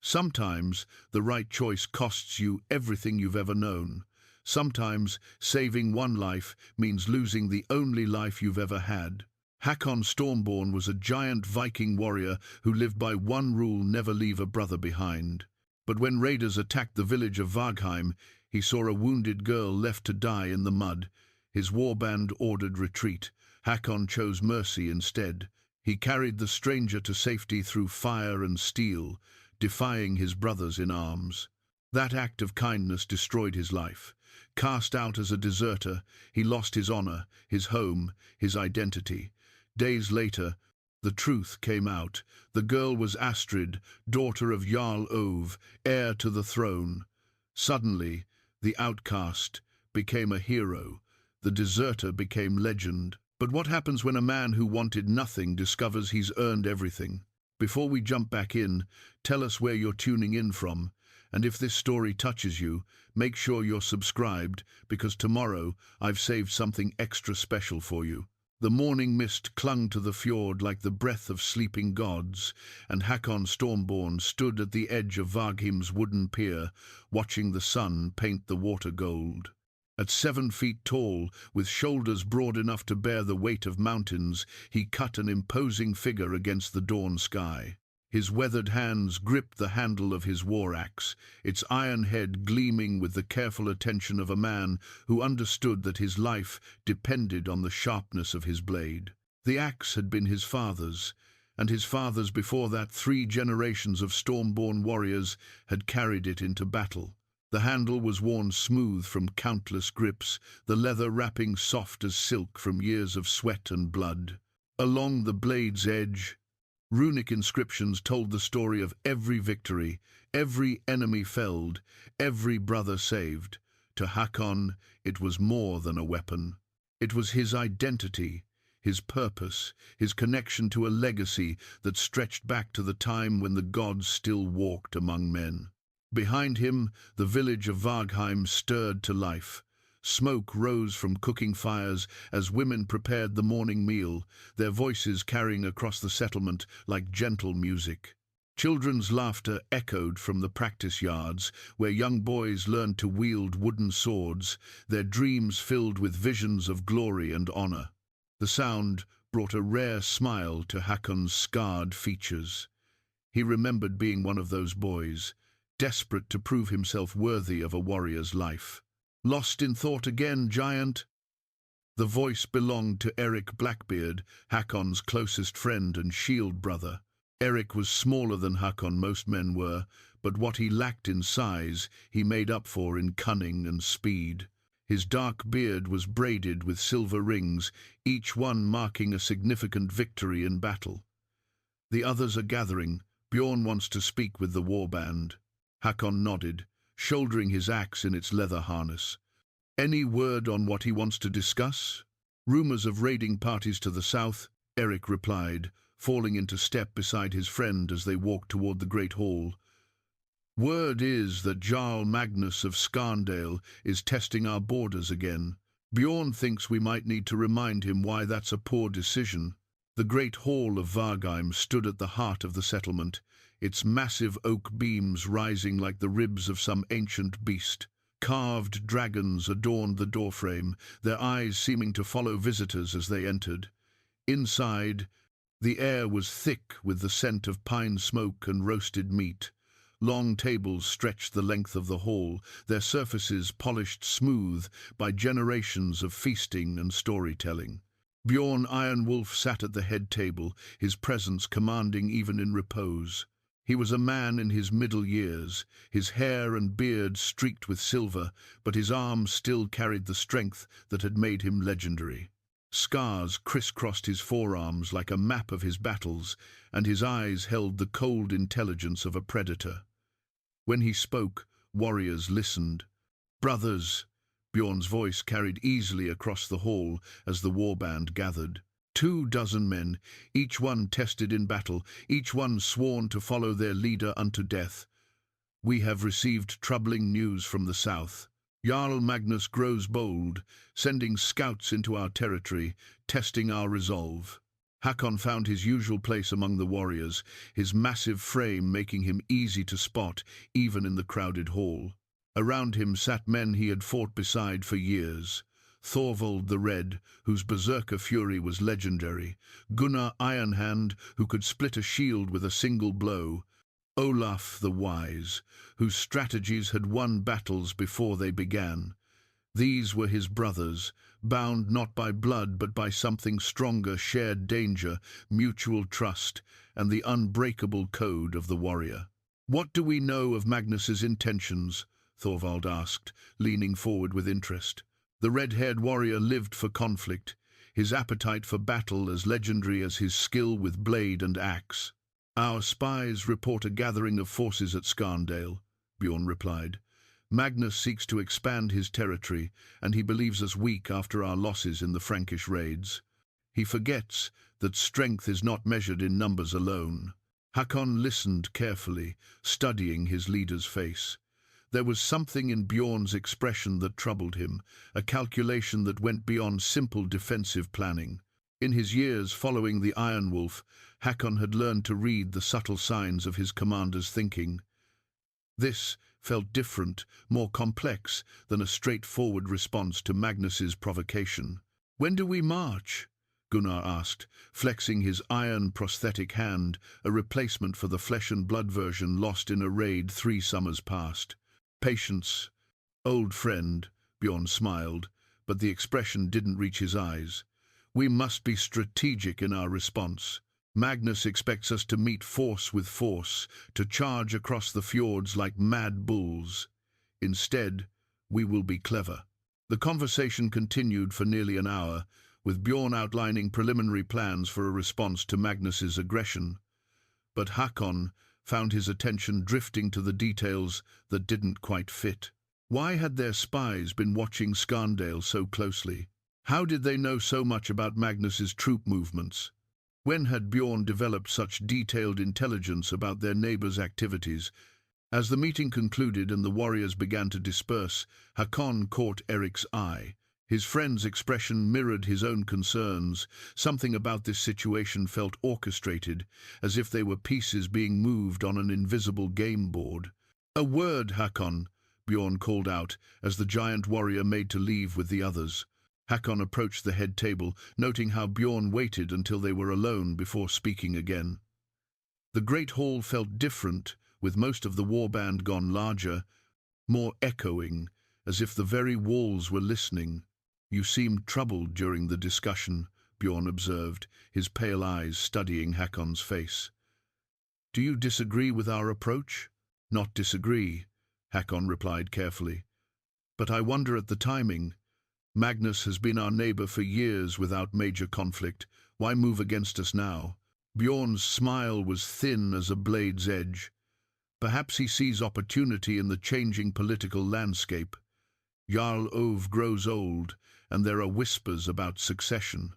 Sometimes the right choice costs you everything you've ever known. Sometimes saving one life means losing the only life you've ever had. Hakon Stormborn was a giant Viking warrior who lived by one rule: never leave a brother behind. But when raiders attacked the village of Vargheim, he saw a wounded girl left to die in the mud. His warband ordered retreat. Hakon chose mercy instead. He carried the stranger to safety through fire and steel, defying his brothers in arms. That act of kindness destroyed his life. Cast out as a deserter, he lost his honor, his home, his identity. Days later, the truth came out. The girl was Astrid, daughter of Jarl Ove, heir to the throne. Suddenly, the outcast became a hero. The deserter became legend. But what happens when a man who wanted nothing discovers he's earned everything? Before we jump back in, tell us where you're tuning in from. And if this story touches you, make sure you're subscribed, because tomorrow I've saved something extra special for you. The morning mist clung to the fjord like the breath of sleeping gods, and Hakon Stormborn stood at the edge of Vargheim's wooden pier, watching the sun paint the water gold. At 7 feet tall, with shoulders broad enough to bear the weight of mountains, he cut an imposing figure against the dawn sky. His weathered hands gripped the handle of his war-axe, its iron head gleaming with the careful attention of a man who understood that his life depended on the sharpness of his blade. The axe had been his father's, and his fathers before that. 3 generations of Stormborn warriors had carried it into battle. The handle was worn smooth from countless grips, the leather wrapping soft as silk from years of sweat and blood. Along the blade's edge, runic inscriptions told the story of every victory, every enemy felled, every brother saved. To Hakon, it was more than a weapon. It was his identity, his purpose, his connection to a legacy that stretched back to the time when the gods still walked among men. Behind him, the village of Vargheim stirred to life. Smoke rose from cooking fires as women prepared the morning meal, their voices carrying across the settlement like gentle music. Children's laughter echoed from the practice yards, where young boys learned to wield wooden swords, their dreams filled with visions of glory and honor. The sound brought a rare smile to Hakon's scarred features. He remembered being one of those boys, desperate to prove himself worthy of a warrior's life. Lost in thought again, giant? The voice belonged to Eric Blackbeard, Hakon's closest friend and shield brother. Eric was smaller than Hakon, most men were, but what he lacked in size, he made up for in cunning and speed. His dark beard was braided with silver rings, each one marking a significant victory in battle. The others are gathering. Bjorn wants to speak with the warband. Hakon nodded, shouldering his axe in its leather harness. Any word on what he wants to discuss? Rumors of raiding parties to the south, Eric replied, falling into step beside his friend as they walked toward the great hall. Word is that Jarl Magnus of Skarndale is testing our borders again. Bjorn thinks we might need to remind him why that's a poor decision. The great hall of Vargheim stood at the heart of the settlement, its massive oak beams rising like the ribs of some ancient beast. Carved dragons adorned the doorframe, their eyes seeming to follow visitors as they entered. Inside, the air was thick with the scent of pine smoke and roasted meat. Long tables stretched the length of the hall, their surfaces polished smooth by generations of feasting and storytelling. Bjorn Ironwolf sat at the head table, his presence commanding even in repose. He was a man in his middle years, his hair and beard streaked with silver, but his arms still carried the strength that had made him legendary. Scars crisscrossed his forearms like a map of his battles, and his eyes held the cold intelligence of a predator. When he spoke, warriors listened. "Brothers," Bjorn's voice carried easily across the hall as the warband gathered. 24 men, each one tested in battle, each one sworn to follow their leader unto death. "We have received troubling news from the south. Jarl Magnus grows bold, sending scouts into our territory, testing our resolve." Hakon found his usual place among the warriors, his massive frame making him easy to spot even in the crowded hall. Around him sat men he had fought beside for years. Thorvald the Red, whose berserker fury was legendary, Gunnar Ironhand, who could split a shield with a single blow, Olaf the Wise, whose strategies had won battles before they began. These were his brothers, bound not by blood but by something stronger: shared danger, mutual trust, and the unbreakable code of the warrior. "What do we know of Magnus's intentions?" Thorvald asked, leaning forward with interest. The red-haired warrior lived for conflict, his appetite for battle as legendary as his skill with blade and axe. "Our spies report a gathering of forces at Skarndale," Bjorn replied. "Magnus seeks to expand his territory, and he believes us weak after our losses in the Frankish raids. He forgets that strength is not measured in numbers alone." Hakon listened carefully, studying his leader's face. There was something in Bjorn's expression that troubled him, a calculation that went beyond simple defensive planning. In his years following the Iron Wolf, Hakon had learned to read the subtle signs of his commander's thinking. This felt different, more complex than a straightforward response to Magnus's provocation. "When do we march?" Gunnar asked, flexing his iron prosthetic hand, a replacement for the flesh-and-blood version lost in a raid 3 summers past. "Patience, old friend," Bjorn smiled, but the expression didn't reach his eyes. "We must be strategic in our response. Magnus expects us to meet force with force, to charge across the fjords like mad bulls. Instead, we will be clever." The conversation continued for nearly an hour, with Bjorn outlining preliminary plans for a response to Magnus's aggression. But Hakon found his attention drifting to the details that didn't quite fit. Why had their spies been watching Skarndale so closely? How did they know so much about Magnus's troop movements? When had Bjorn developed such detailed intelligence about their neighbors' activities? As the meeting concluded and the warriors began to disperse, Hakon caught Eric's eye. His friend's expression mirrored his own concerns. Something about this situation felt orchestrated, as if they were pieces being moved on an invisible game board. "A word, Hakon," Bjorn called out as the giant warrior made to leave with the others. Hakon approached the head table, noting how Bjorn waited until they were alone before speaking again. The great hall felt different, with most of the warband gone larger, more echoing, as if the very walls were listening. "You seemed troubled during the discussion," Bjorn observed, his pale eyes studying Hakon's face. "Do you disagree with our approach?" "Not disagree," Hakon replied carefully. "But I wonder at the timing. Magnus has been our neighbor for years without major conflict. Why move against us now?" Bjorn's smile was thin as a blade's edge. Perhaps he sees opportunity in the changing political landscape. Jarl Ove grows old, and there are whispers about succession.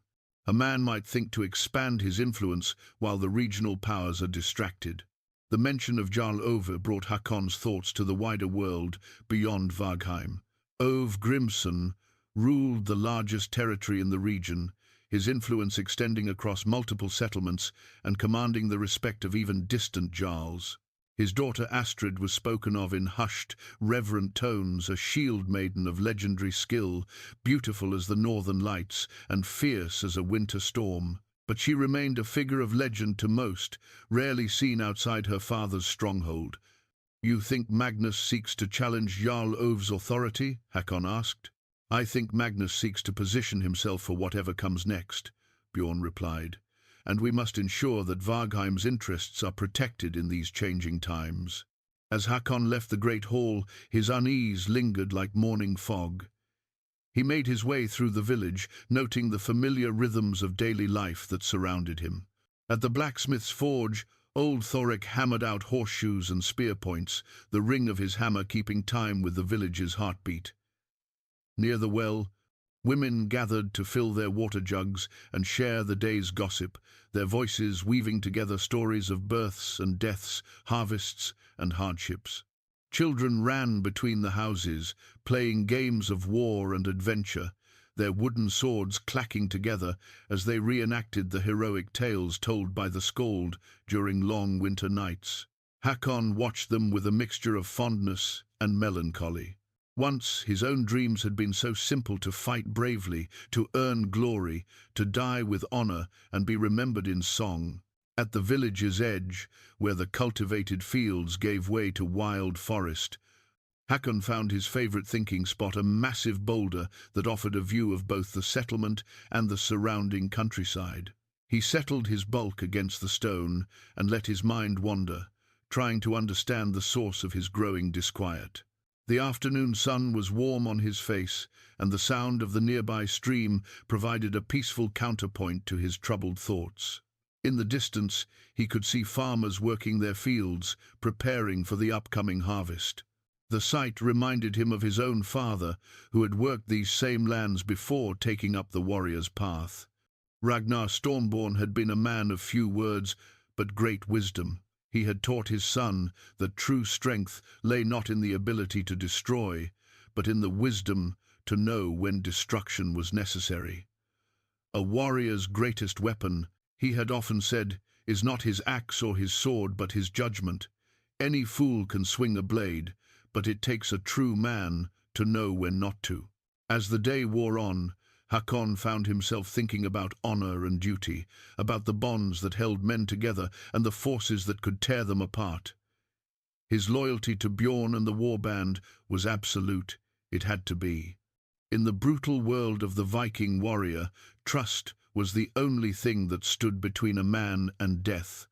A man might think to expand his influence while the regional powers are distracted. The mention of Jarl Ove brought Hakon's thoughts to the wider world beyond Vargheim. Ove Grimson ruled the largest territory in the region, his influence extending across multiple settlements and commanding the respect of even distant jarls. His daughter Astrid was spoken of in hushed, reverent tones, a shield maiden of legendary skill, beautiful as the northern lights and fierce as a winter storm. But she remained a figure of legend to most, rarely seen outside her father's stronghold. "You think Magnus seeks to challenge Jarl Ove's authority?" Hakon asked. "I think Magnus seeks to position himself for whatever comes next," Bjorn replied. "And we must ensure that Vargheim's interests are protected in these changing times." As Hakon left the great hall, his unease lingered like morning fog. He made his way through the village, noting the familiar rhythms of daily life that surrounded him. At the blacksmith's forge, old Thoric hammered out horseshoes and spear points, the ring of his hammer keeping time with the village's heartbeat. Near the well, women gathered to fill their water jugs and share the day's gossip, their voices weaving together stories of births and deaths, harvests and hardships. Children ran between the houses, playing games of war and adventure, their wooden swords clacking together as they reenacted the heroic tales told by the Skald during long winter nights. Hakon watched them with a mixture of fondness and melancholy. Once his own dreams had been so simple: to fight bravely, to earn glory, to die with honor and be remembered in song. At the village's edge, where the cultivated fields gave way to wild forest, Hakon found his favorite thinking spot, a massive boulder that offered a view of both the settlement and the surrounding countryside. He settled his bulk against the stone and let his mind wander, trying to understand the source of his growing disquiet. The afternoon sun was warm on his face, and the sound of the nearby stream provided a peaceful counterpoint to his troubled thoughts. In the distance, he could see farmers working their fields, preparing for the upcoming harvest. The sight reminded him of his own father, who had worked these same lands before taking up the warrior's path. Ragnar Stormborn had been a man of few words, but great wisdom. He had taught his son that true strength lay not in the ability to destroy, but in the wisdom to know when destruction was necessary. A warrior's greatest weapon, he had often said, is not his axe or his sword, but his judgment. Any fool can swing a blade, but it takes a true man to know when not to. As the day wore on, Hakon found himself thinking about honor and duty, about the bonds that held men together and the forces that could tear them apart. His loyalty to Bjorn and the warband was absolute. It had to be. In the brutal world of the Viking warrior, trust was the only thing that stood between a man and death.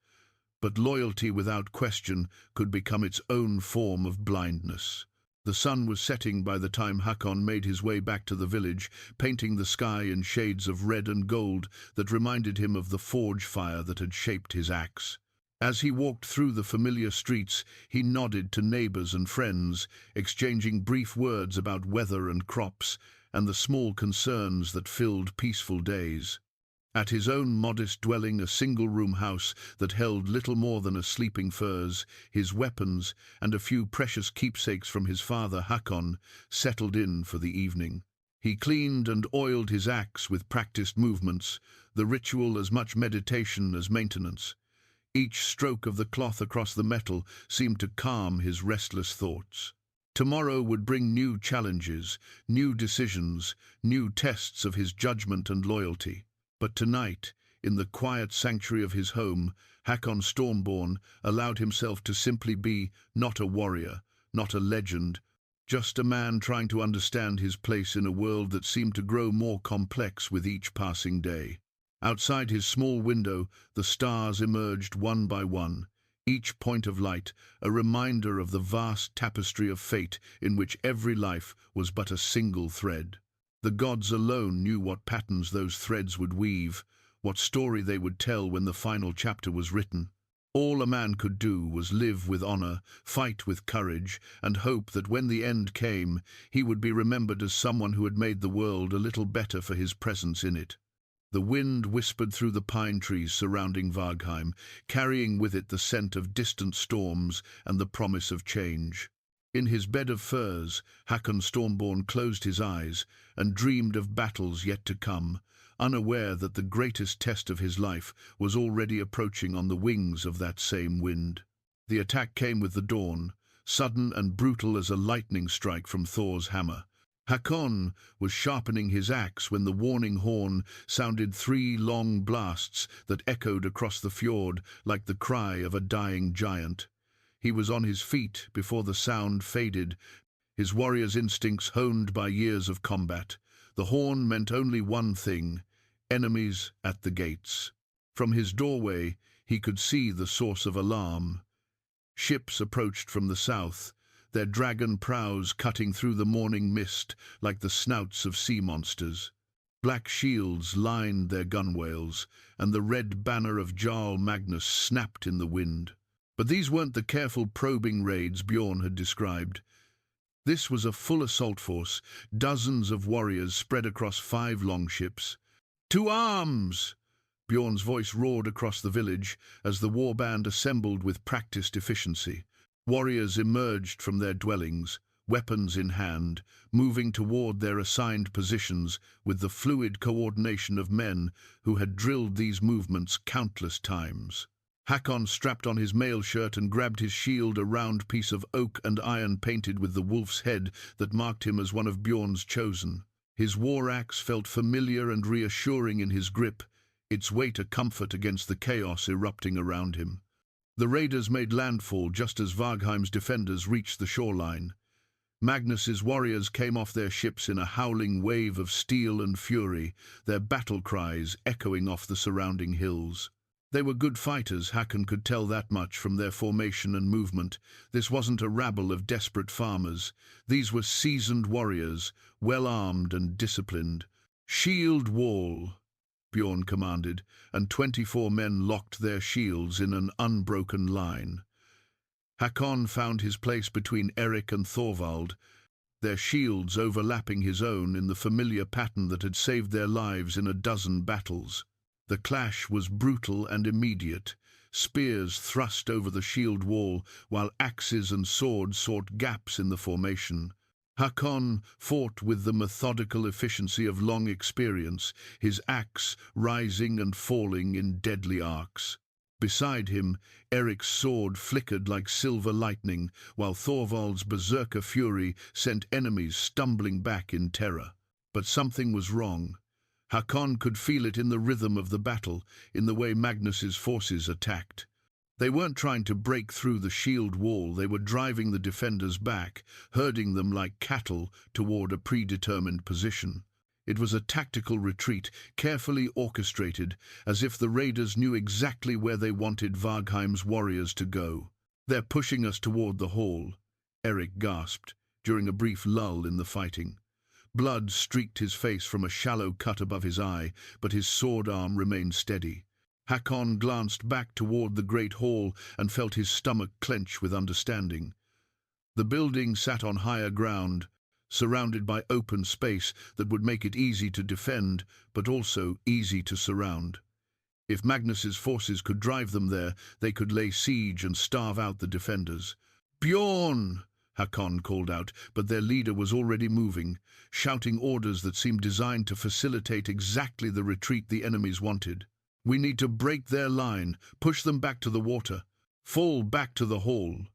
But loyalty without question could become its own form of blindness. The sun was setting by the time Hakon made his way back to the village, painting the sky in shades of red and gold that reminded him of the forge fire that had shaped his axe. As he walked through the familiar streets, he nodded to neighbors and friends, exchanging brief words about weather and crops and the small concerns that filled peaceful days. At his own modest dwelling, a single-room house that held little more than a sleeping furs, his weapons, and a few precious keepsakes from his father, Hakon settled in for the evening. He cleaned and oiled his axe with practiced movements, the ritual as much meditation as maintenance. Each stroke of the cloth across the metal seemed to calm his restless thoughts. Tomorrow would bring new challenges, new decisions, new tests of his judgment and loyalty. But tonight, in the quiet sanctuary of his home, Hakon Stormborn allowed himself to simply be not a warrior, not a legend, just a man trying to understand his place in a world that seemed to grow more complex with each passing day. Outside his small window, the stars emerged one by one, each point of light a reminder of the vast tapestry of fate in which every life was but a single thread. The gods alone knew what patterns those threads would weave, what story they would tell when the final chapter was written. All a man could do was live with honor, fight with courage, and hope that when the end came, he would be remembered as someone who had made the world a little better for his presence in it. The wind whispered through the pine trees surrounding Vargheim, carrying with it the scent of distant storms and the promise of change. In his bed of furs, Hakon Stormborn closed his eyes and dreamed of battles yet to come, unaware that the greatest test of his life was already approaching on the wings of that same wind. The attack came with the dawn, sudden and brutal as a lightning strike from Thor's hammer. Hakon was sharpening his axe when the warning horn sounded 3 long blasts that echoed across the fjord like the cry of a dying giant. He was on his feet before the sound faded, his warrior's instincts honed by years of combat. The horn meant only one thing: enemies at the gates. From his doorway he could see the source of alarm. Ships approached from the south, their dragon prows cutting through the morning mist like the snouts of sea monsters. Black shields lined their gunwales, and the red banner of Jarl Magnus snapped in the wind. But these weren't the careful probing raids Bjorn had described. This was a full assault force, dozens of warriors spread across 5 longships. "To arms!" Bjorn's voice roared across the village as the warband assembled with practiced efficiency. Warriors emerged from their dwellings, weapons in hand, moving toward their assigned positions with the fluid coordination of men who had drilled these movements countless times. Hakon strapped on his mail shirt and grabbed his shield, a round piece of oak and iron painted with the wolf's head that marked him as one of Bjorn's chosen. His war axe felt familiar and reassuring in his grip, its weight a comfort against the chaos erupting around him. The raiders made landfall just as Vargheim's defenders reached the shoreline. Magnus's warriors came off their ships in a howling wave of steel and fury, their battle cries echoing off the surrounding hills. They were good fighters, Hakon could tell that much from their formation and movement. This wasn't a rabble of desperate farmers. These were seasoned warriors, well-armed and disciplined. "Shield wall," Bjorn commanded, and 24 men locked their shields in an unbroken line. Hakon found his place between Eric and Thorvald, their shields overlapping his own in the familiar pattern that had saved their lives in a dozen battles. The clash was brutal and immediate, spears thrust over the shield wall, while axes and swords sought gaps in the formation. Hakon fought with the methodical efficiency of long experience, his axe rising and falling in deadly arcs. Beside him, Eric's sword flickered like silver lightning, while Thorvald's berserker fury sent enemies stumbling back in terror. But something was wrong. Hakon could feel it in the rhythm of the battle, in the way Magnus's forces attacked. They weren't trying to break through the shield wall, they were driving the defenders back, herding them like cattle toward a predetermined position. It was a tactical retreat, carefully orchestrated, as if the raiders knew exactly where they wanted Vargheim's warriors to go. "They're pushing us toward the hall," Eric gasped, during a brief lull in the fighting. Blood streaked his face from a shallow cut above his eye, but his sword arm remained steady. Hakon glanced back toward the great hall and felt his stomach clench with understanding. The building sat on higher ground, surrounded by open space that would make it easy to defend, but also easy to surround. If Magnus's forces could drive them there, they could lay siege and starve out the defenders. "Bjorn!" Hakon called out, but their leader was already moving, shouting orders that seemed designed to facilitate exactly the retreat the enemies wanted. "We need to break their line, push them back to the water. Fall back to the hall,"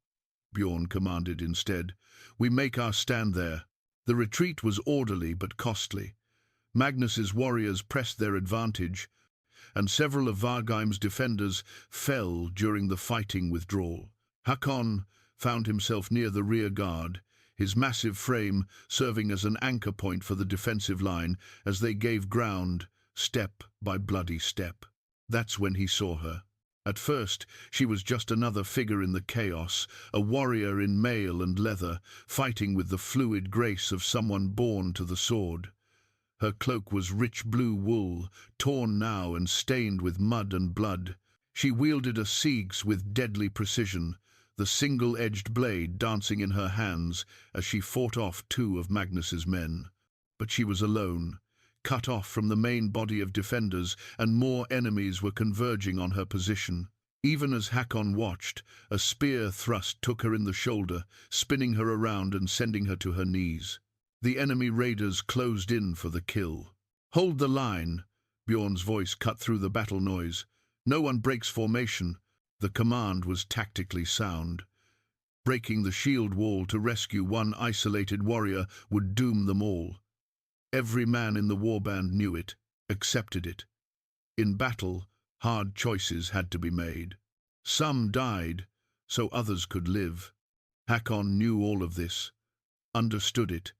Bjorn commanded instead. "We make our stand there." The retreat was orderly but costly. Magnus's warriors pressed their advantage, and several of Vargheim's defenders fell during the fighting withdrawal. Hakon found himself near the rear guard, his massive frame serving as an anchor point for the defensive line as they gave ground, step by bloody step. That's when he saw her. At first, she was just another figure in the chaos, a warrior in mail and leather, fighting with the fluid grace of someone born to the sword. Her cloak was rich blue wool, torn now and stained with mud and blood. She wielded a siegs with deadly precision, the single-edged blade dancing in her hands as she fought off 2 of Magnus's men. But she was alone, cut off from the main body of defenders, and more enemies were converging on her position. Even as Hakon watched, a spear thrust took her in the shoulder, spinning her around and sending her to her knees. The enemy raiders closed in for the kill. "Hold the line," Bjorn's voice cut through the battle noise. "No one breaks formation." The command was tactically sound. Breaking the shield wall to rescue one isolated warrior would doom them all. Every man in the warband knew it, accepted it. In battle, hard choices had to be made. Some died, so others could live. Hakon knew all of this, understood it,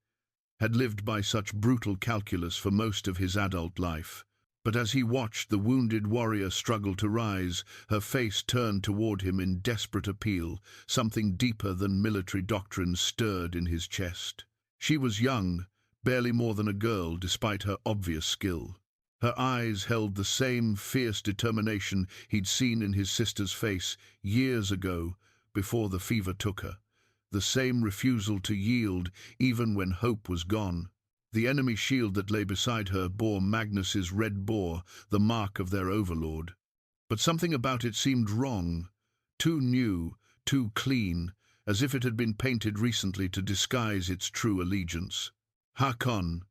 had lived by such brutal calculus for most of his adult life. But as he watched the wounded warrior struggle to rise, her face turned toward him in desperate appeal. Something deeper than military doctrine stirred in his chest. She was young, barely more than a girl, despite her obvious skill. Her eyes held the same fierce determination he'd seen in his sister's face years ago, before the fever took her. The same refusal to yield, even when hope was gone. The enemy shield that lay beside her bore Magnus's red boar, the mark of their overlord. But something about it seemed wrong, too new, too clean, as if it had been painted recently to disguise its true allegiance. Hakon,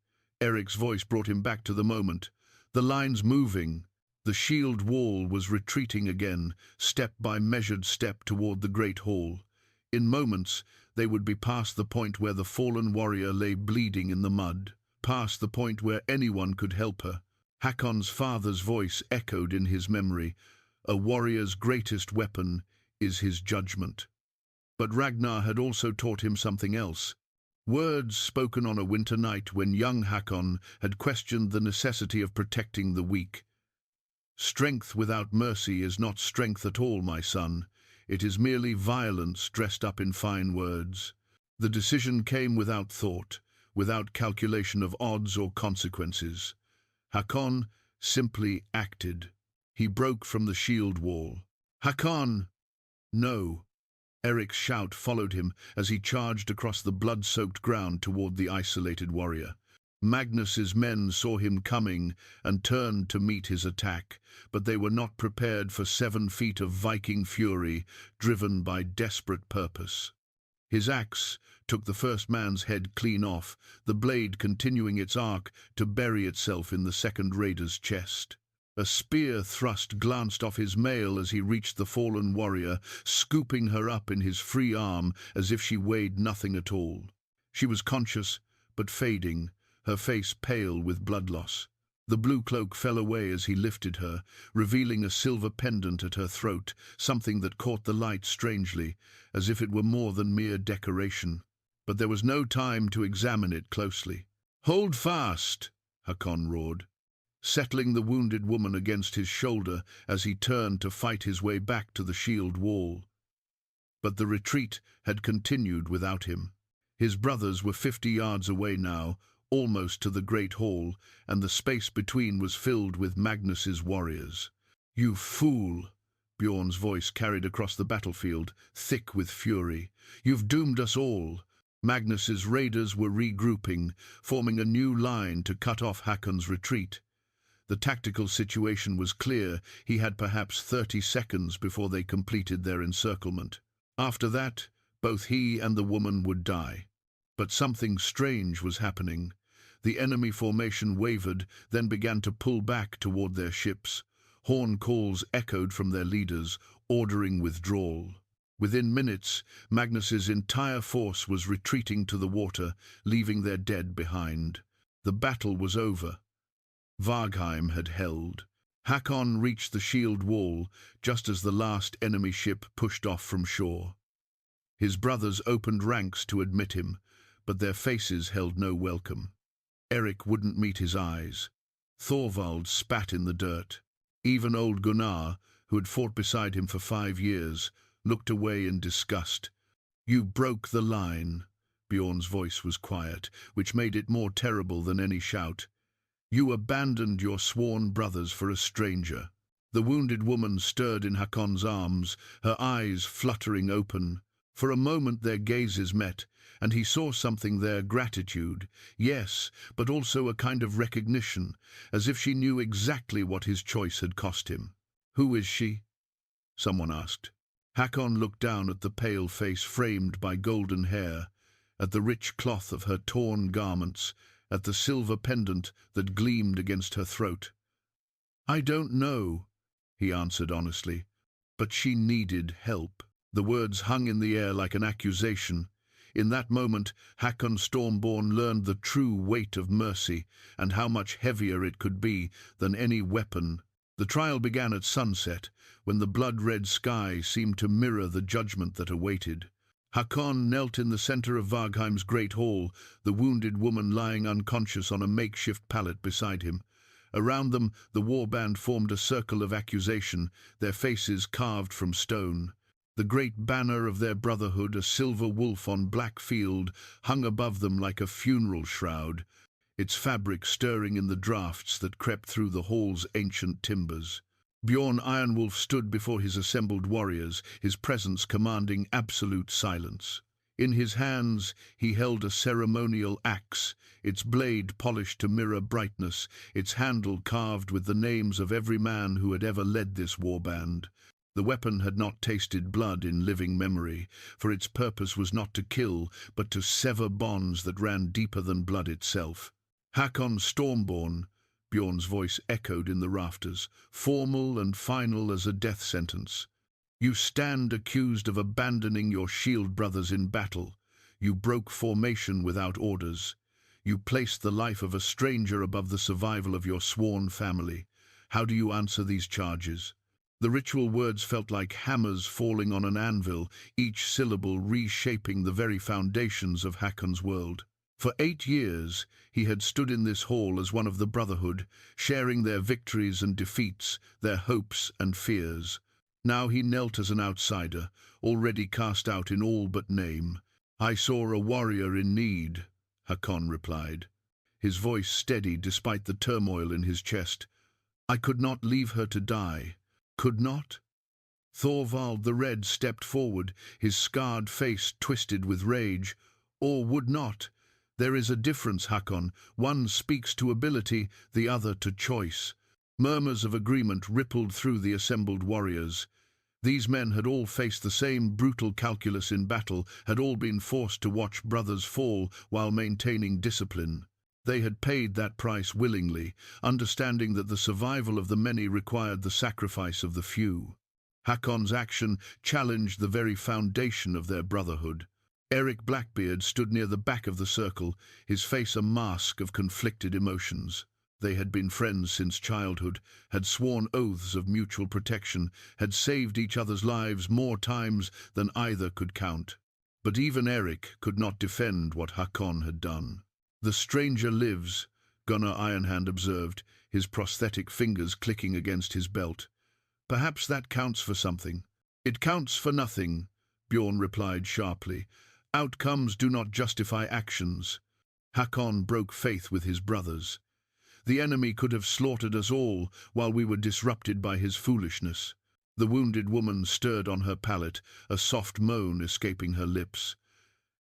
Eric's voice brought him back to the moment. The lines moving. The shield wall was retreating again, step by measured step toward the great hall. In moments, they would be past the point where the fallen warrior lay bleeding in the mud, past the point where anyone could help her. Hakon's father's voice echoed in his memory. A warrior's greatest weapon is his judgment. But Ragnar had also taught him something else. Words spoken on a winter night when young Hakon had questioned the necessity of protecting the weak. Strength without mercy is not strength at all, my son. It is merely violence dressed up in fine words. The decision came without thought, without calculation of odds or consequences. Hakon simply acted. He broke from the shield wall. Hakon! No! Eric's shout followed him as he charged across the blood-soaked ground toward the isolated warrior. Magnus's men saw him coming and turned to meet his attack, but they were not prepared for 7 feet of Viking fury, driven by desperate purpose. His axe took the first man's head clean off, the blade continuing its arc to bury itself in the second raider's chest. A spear thrust glanced off his mail as he reached the fallen warrior, scooping her up in his free arm as if she weighed nothing at all. She was conscious, but fading, her face pale with blood loss. The blue cloak fell away as he lifted her, revealing a silver pendant at her throat, something that caught the light strangely, as if it were more than mere decoration. But there was no time to examine it closely. "Hold fast!" Hakon roared, settling the wounded woman against his shoulder as he turned to fight his way back to the shield wall. But the retreat had continued without him. His brothers were 50 yards away now, almost to the great hall, and the space between was filled with Magnus's warriors. "You fool!" Bjorn's voice carried across the battlefield, thick with fury. "You've doomed us all." Magnus's raiders were regrouping, forming a new line to cut off Hakon's retreat. The tactical situation was clear. He had perhaps 30 seconds before they completed their encirclement. After that, both he and the woman would die. But something strange was happening. The enemy formation wavered, then began to pull back toward their ships. Horn calls echoed from their leaders, ordering withdrawal. Within minutes, Magnus's entire force was retreating to the water, leaving their dead behind. The battle was over. Vargheim had held. Hakon reached the shield wall just as the last enemy ship pushed off from shore. His brothers opened ranks to admit him, but their faces held no welcome. Eric wouldn't meet his eyes. Thorvald spat in the dirt. Even old Gunnar, who had fought beside him for 5 years, looked away in disgust. "You broke the line." Bjorn's voice was quiet, which made it more terrible than any shout. "You abandoned your sworn brothers for a stranger." The wounded woman stirred in Hakon's arms, her eyes fluttering open. For a moment their gazes met, and he saw something there, gratitude, yes, but also a kind of recognition, as if she knew exactly what his choice had cost him. "Who is she?" someone asked. Hakon looked down at the pale face framed by golden hair, at the rich cloth of her torn garments, at the silver pendant that gleamed against her throat. "I don't know," he answered honestly, "but she needed help." The words hung in the air like an accusation. In that moment, Hakon Stormborn learned the true weight of mercy and how much heavier it could be than any weapon. The trial began at sunset, when the blood-red sky seemed to mirror the judgment that awaited. Hakon knelt in the center of Vargheim's great hall, the wounded woman lying unconscious on a makeshift pallet beside him. Around them, the warband formed a circle of accusation, their faces carved from stone. The great banner of their brotherhood, a silver wolf on black field, hung above them like a funeral shroud, its fabric stirring in the draughts that crept through the hall's ancient timbers. Bjorn Ironwolf stood before his assembled warriors, his presence commanding absolute silence. In his hands he held a ceremonial axe, its blade polished to mirror brightness, its handle carved with the names of every man who had ever led this warband. The weapon had not tasted blood in living memory, for its purpose was not to kill, but to sever bonds that ran deeper than blood itself. Hakon Stormborn, Bjorn's voice echoed in the rafters, formal and final as a death sentence. You stand accused of abandoning your shield brothers in battle. You broke formation without orders. You placed the life of a stranger above the survival of your sworn family. How do you answer these charges? The ritual words felt like hammers falling on an anvil, each syllable reshaping the very foundations of Hakon's world. For 8 years, he had stood in this hall as one of the Brotherhood, sharing their victories and defeats, their hopes and fears. Now he knelt as an outsider, already cast out in all but name. I saw a warrior in need, Hakon replied, his voice steady despite the turmoil in his chest. I could not leave her to die. Could not? Thorvald the Red stepped forward, his scarred face twisted with rage. Or would not. There is a difference, Hakon. One speaks to ability, the other to choice. Murmurs of agreement rippled through the assembled warriors. These men had all faced the same brutal calculus in battle, had all been forced to watch brothers fall while maintaining discipline. They had paid that price willingly, understanding that the survival of the many required the sacrifice of the few. Hakon's action challenged the very foundation of their brotherhood. Eric Blackbeard stood near the back of the circle, his face a mask of conflicted emotions. They had been friends since childhood, had sworn oaths of mutual protection, had saved each other's lives more times than either could count. But even Eric could not defend what Hakon had done. The stranger lives, Gunnar Ironhand observed, his prosthetic fingers clicking against his belt. Perhaps that counts for something. It counts for nothing, Bjorn replied sharply. Outcomes do not justify actions. Hakon broke faith with his brothers. The enemy could have slaughtered us all while we were disrupted by his foolishness. The wounded woman stirred on her pallet, a soft moan escaping her lips.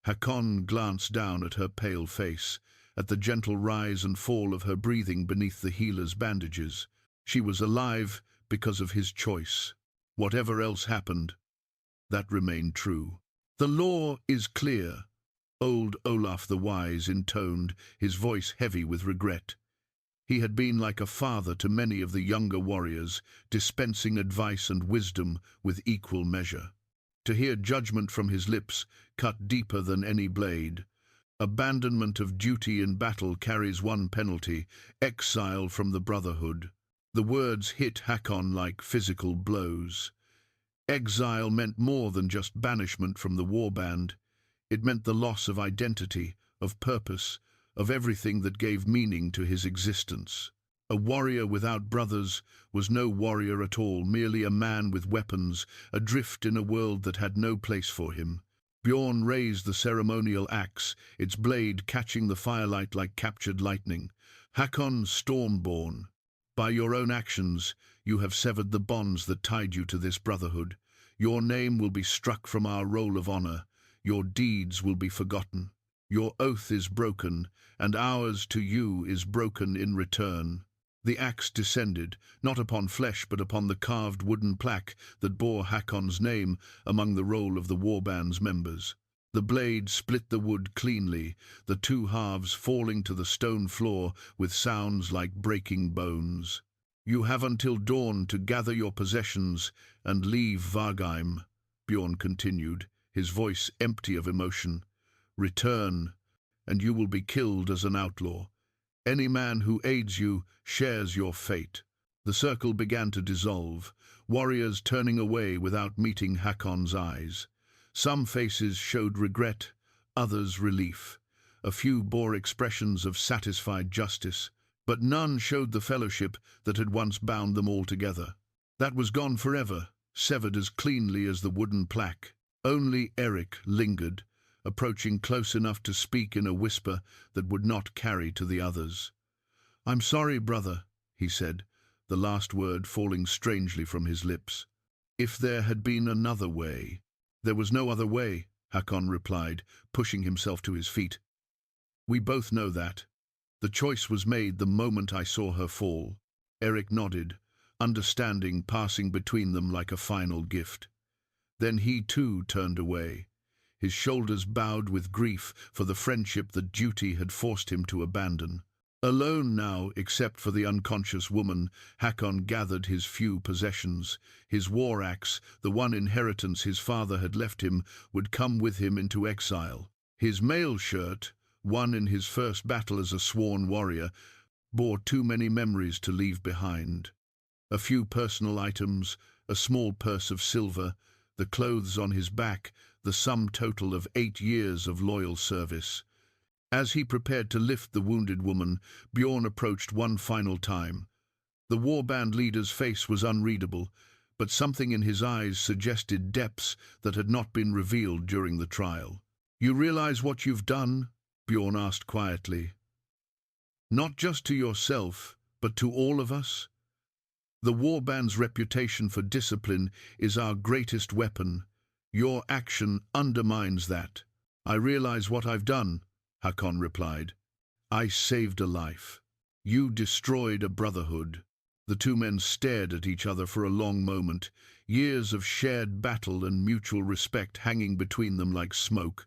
Hakon glanced down at her pale face, at the gentle rise and fall of her breathing beneath the healer's bandages. She was alive because of his choice. Whatever else happened, that remained true. The law is clear, old Olaf the Wise intoned, his voice heavy with regret. He had been like a father to many of the younger warriors, dispensing advice and wisdom with equal measure. To hear judgment from his lips cut deeper than any blade. Abandonment of duty in battle carries one penalty, exile from the Brotherhood. The words hit Hakon like physical blows. Exile meant more than just banishment from the warband. It meant the loss of identity, of purpose, of everything that gave meaning to his existence. A warrior without brothers was no warrior at all, merely a man with weapons, adrift in a world that had no place for him. Bjorn raised the ceremonial axe, its blade catching the firelight like captured lightning. Hakon Stormborn, by your own actions, you have severed the bonds that tied you to this brotherhood. Your name will be struck from our roll of honor. Your deeds will be forgotten. Your oath is broken, and ours to you is broken in return. The axe descended, not upon flesh but upon the carved wooden plaque that bore Hakon's name among the roll of the warband's members. The blade split the wood cleanly, the two halves falling to the stone floor with sounds like breaking bones. You have until dawn to gather your possessions and leave Vargheim, Bjorn continued, his voice empty of emotion. Return, and you will be killed as an outlaw. Any man who aids you shares your fate. The circle began to dissolve, warriors turning away without meeting Hakon's eyes. Some faces showed regret, others relief. A few bore expressions of satisfied justice, but none showed the fellowship that had once bound them all together. That was gone forever, severed as cleanly as the wooden plaque. Only Eric lingered, approaching close enough to speak in a whisper that would not carry to the others. "I'm sorry, brother," he said, the last word falling strangely from his lips. "If there had been another way." "There was no other way," Hakon replied, pushing himself to his feet. "We both know that. The choice was made the moment I saw her fall." Eric nodded, understanding passing between them like a final gift. Then he too turned away, his shoulders bowed with grief for the friendship that duty had forced him to abandon. Alone now, except for the unconscious woman, Hakon gathered his few possessions. His war axe, the one inheritance his father had left him, would come with him into exile. His mail shirt, won in his first battle as a sworn warrior, bore too many memories to leave behind. A few personal items, a small purse of silver, the clothes on his back, the sum total of 8 years of loyal service. As he prepared to lift the wounded woman, Bjorn approached one final time. The warband leader's face was unreadable, but something in his eyes suggested depths that had not been revealed during the trial. "You realize what you've done?" Bjorn asked quietly. "Not just to yourself, but to all of us? The warband's reputation for discipline is our greatest weapon. Your action undermines that." "I realize what I've done," Hakon replied. "I saved a life. You destroyed a brotherhood." The two men stared at each other for a long moment, years of shared battle and mutual respect hanging between them like smoke.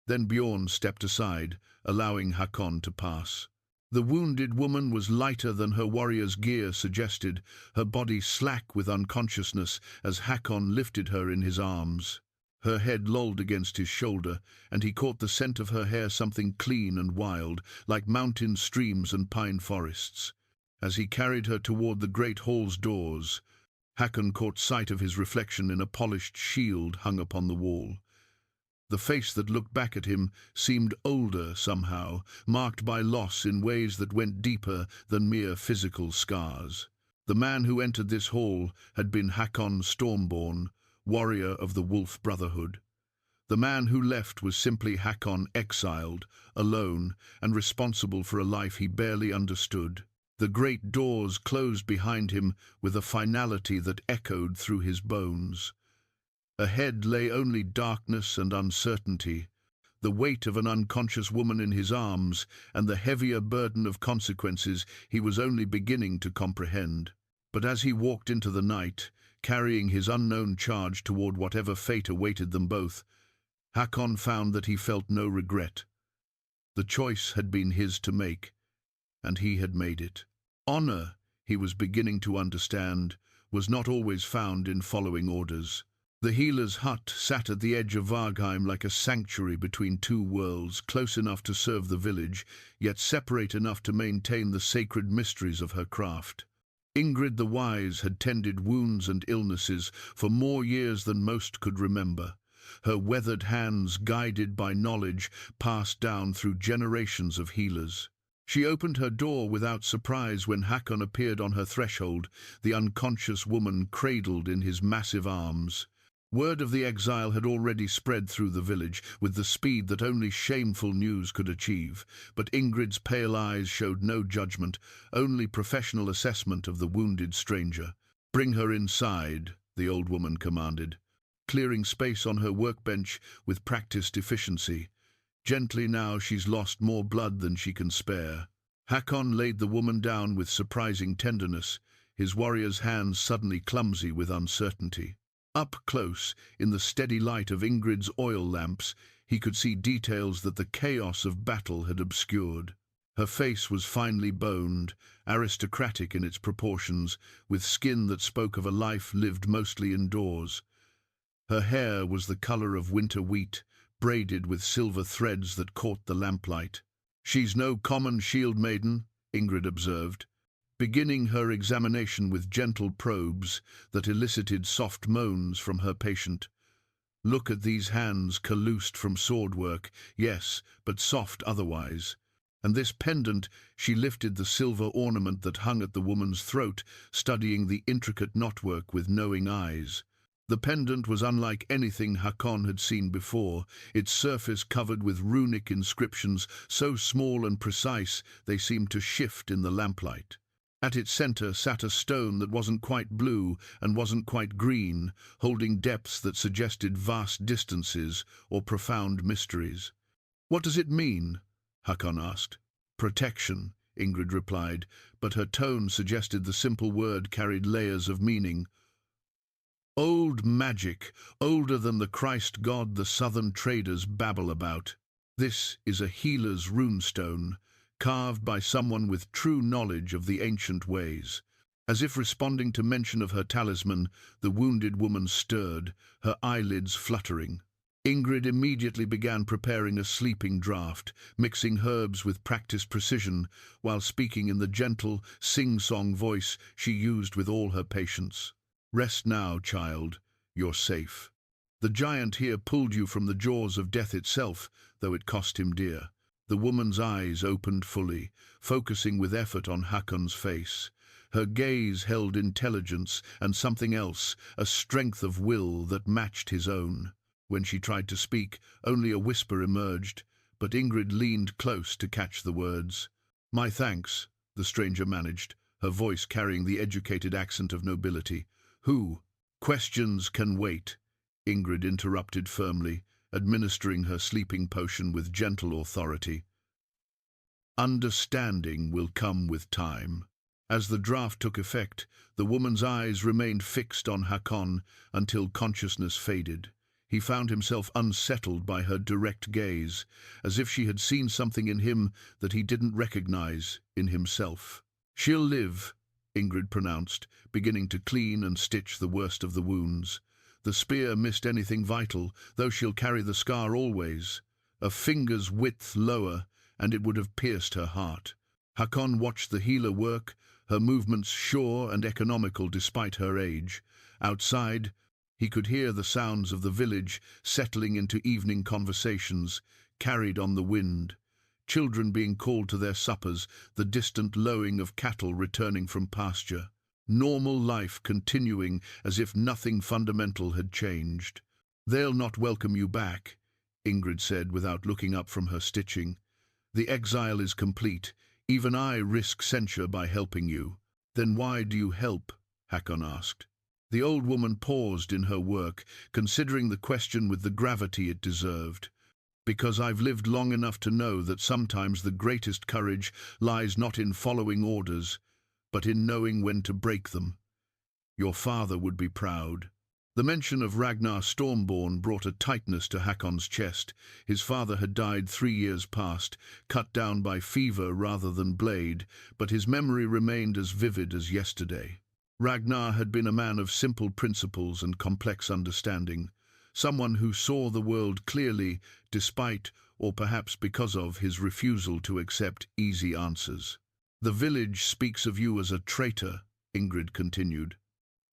Then Bjorn stepped aside, allowing Hakon to pass. The wounded woman was lighter than her warrior's gear suggested, her body slack with unconsciousness as Hakon lifted her in his arms. Her head lolled against his shoulder, and he caught the scent of her hair, something clean and wild, like mountain streams and pine forests. As he carried her toward the great hall's doors, Hakon caught sight of his reflection in a polished shield hung upon the wall. The face that looked back at him seemed older somehow, marked by loss in ways that went deeper than mere physical scars. The man who entered this hall had been Hakon Stormborn, warrior of the Wolf Brotherhood. The man who left was simply Hakon, exiled, alone, and responsible for a life he barely understood. The great doors closed behind him with a finality that echoed through his bones. Ahead lay only darkness and uncertainty, the weight of an unconscious woman in his arms, and the heavier burden of consequences he was only beginning to comprehend. But as he walked into the night, carrying his unknown charge toward whatever fate awaited them both, Hakon found that he felt no regret. The choice had been his to make, and he had made it. Honor, he was beginning to understand, was not always found in following orders. The healer's hut sat at the edge of Vargheim like a sanctuary between two worlds, close enough to serve the village, yet separate enough to maintain the sacred mysteries of her craft. Ingrid the Wise had tended wounds and illnesses for more years than most could remember, her weathered hands guided by knowledge passed down through generations of healers. She opened her door without surprise when Hakon appeared on her threshold, the unconscious woman cradled in his massive arms. Word of the exile had already spread through the village with the speed that only shameful news could achieve, but Ingrid's pale eyes showed no judgment, only professional assessment of the wounded stranger. "Bring her inside," the old woman commanded, clearing space on her workbench with practiced efficiency. "Gently now, she's lost more blood than she can spare." Hakon laid the woman down with surprising tenderness, his warrior's hands suddenly clumsy with uncertainty. Up close, in the steady light of Ingrid's oil lamps, he could see details that the chaos of battle had obscured. Her face was finely boned, aristocratic in its proportions, with skin that spoke of a life lived mostly indoors. Her hair was the color of winter wheat, braided with silver threads that caught the lamplight. "She's no common shield maiden," Ingrid observed, beginning her examination with gentle probes that elicited soft moans from her patient. "Look at these hands, calloused from sword work, yes, but soft otherwise. And this pendant," she lifted the silver ornament that hung at the woman's throat, studying the intricate knotwork with knowing eyes. The pendant was unlike anything Hakon had seen before, its surface covered with runic inscriptions so small and precise they seemed to shift in the lamplight. At its center sat a stone that wasn't quite blue and wasn't quite green, holding depths that suggested vast distances or profound mysteries. "What does it mean?" Hakon asked. "Protection," Ingrid replied, but her tone suggested the simple word carried layers of meaning. Old magic, older than the Christ god the southern traders babble about. This is a healer's runestone, carved by someone with true knowledge of the ancient ways. As if responding to mention of her talisman, the wounded woman stirred, her eyelids fluttering. Ingrid immediately began preparing a sleeping draught, mixing herbs with practiced precision, while speaking in the gentle, sing-song voice she used with all her patience. Rest now, child. You're safe. The giant here pulled you from the jaws of death itself, though it cost him dear. The woman's eyes opened fully, focusing with effort on Hakon's face. Her gaze held intelligence and something else, a strength of will that matched his own. When she tried to speak, only a whisper emerged, but Ingrid leaned close to catch the words. "My thanks," the stranger managed, her voice carrying the educated accent of nobility. "Who? Questions can wait," Ingrid interrupted firmly, administering her sleeping potion with gentle authority. "Understanding will come with time." As the draught took effect, the woman's eyes remained fixed on Hakon until consciousness faded. He found himself unsettled by her direct gaze, as if she had seen something in him that he didn't recognize in himself. "She'll live," Ingrid pronounced, beginning to clean and stitch the worst of the wounds. The spear missed anything vital, though she'll carry the scar always. A finger's width lower, and it would have pierced her heart. Hakon watched the healer work, her movements sure and economical despite her age. Outside, he could hear the sounds of the village settling into evening conversations, carried on the wind. Children being called to their suppers, the distant lowing of cattle returning from pasture. Normal life continuing as if nothing fundamental had changed. "They'll not welcome you back," Ingrid said without looking up from her stitching. "The exile is complete. Even I risk censure by helping you." "Then why do you help?" Hakon asked. The old woman paused in her work, considering the question with the gravity it deserved. "Because I've lived long enough to know that sometimes the greatest courage lies not in following orders, but in knowing when to break them. Your father would be proud." The mention of Ragnar Stormborn brought a tightness to Hakon's chest. His father had died 3 years past, cut down by fever rather than blade, but his memory remained as vivid as yesterday. Ragnar had been a man of simple principles and complex understanding, someone who saw the world clearly, despite, or perhaps because of, his refusal to accept easy answers. "The village speaks of you as a traitor," Ingrid continued.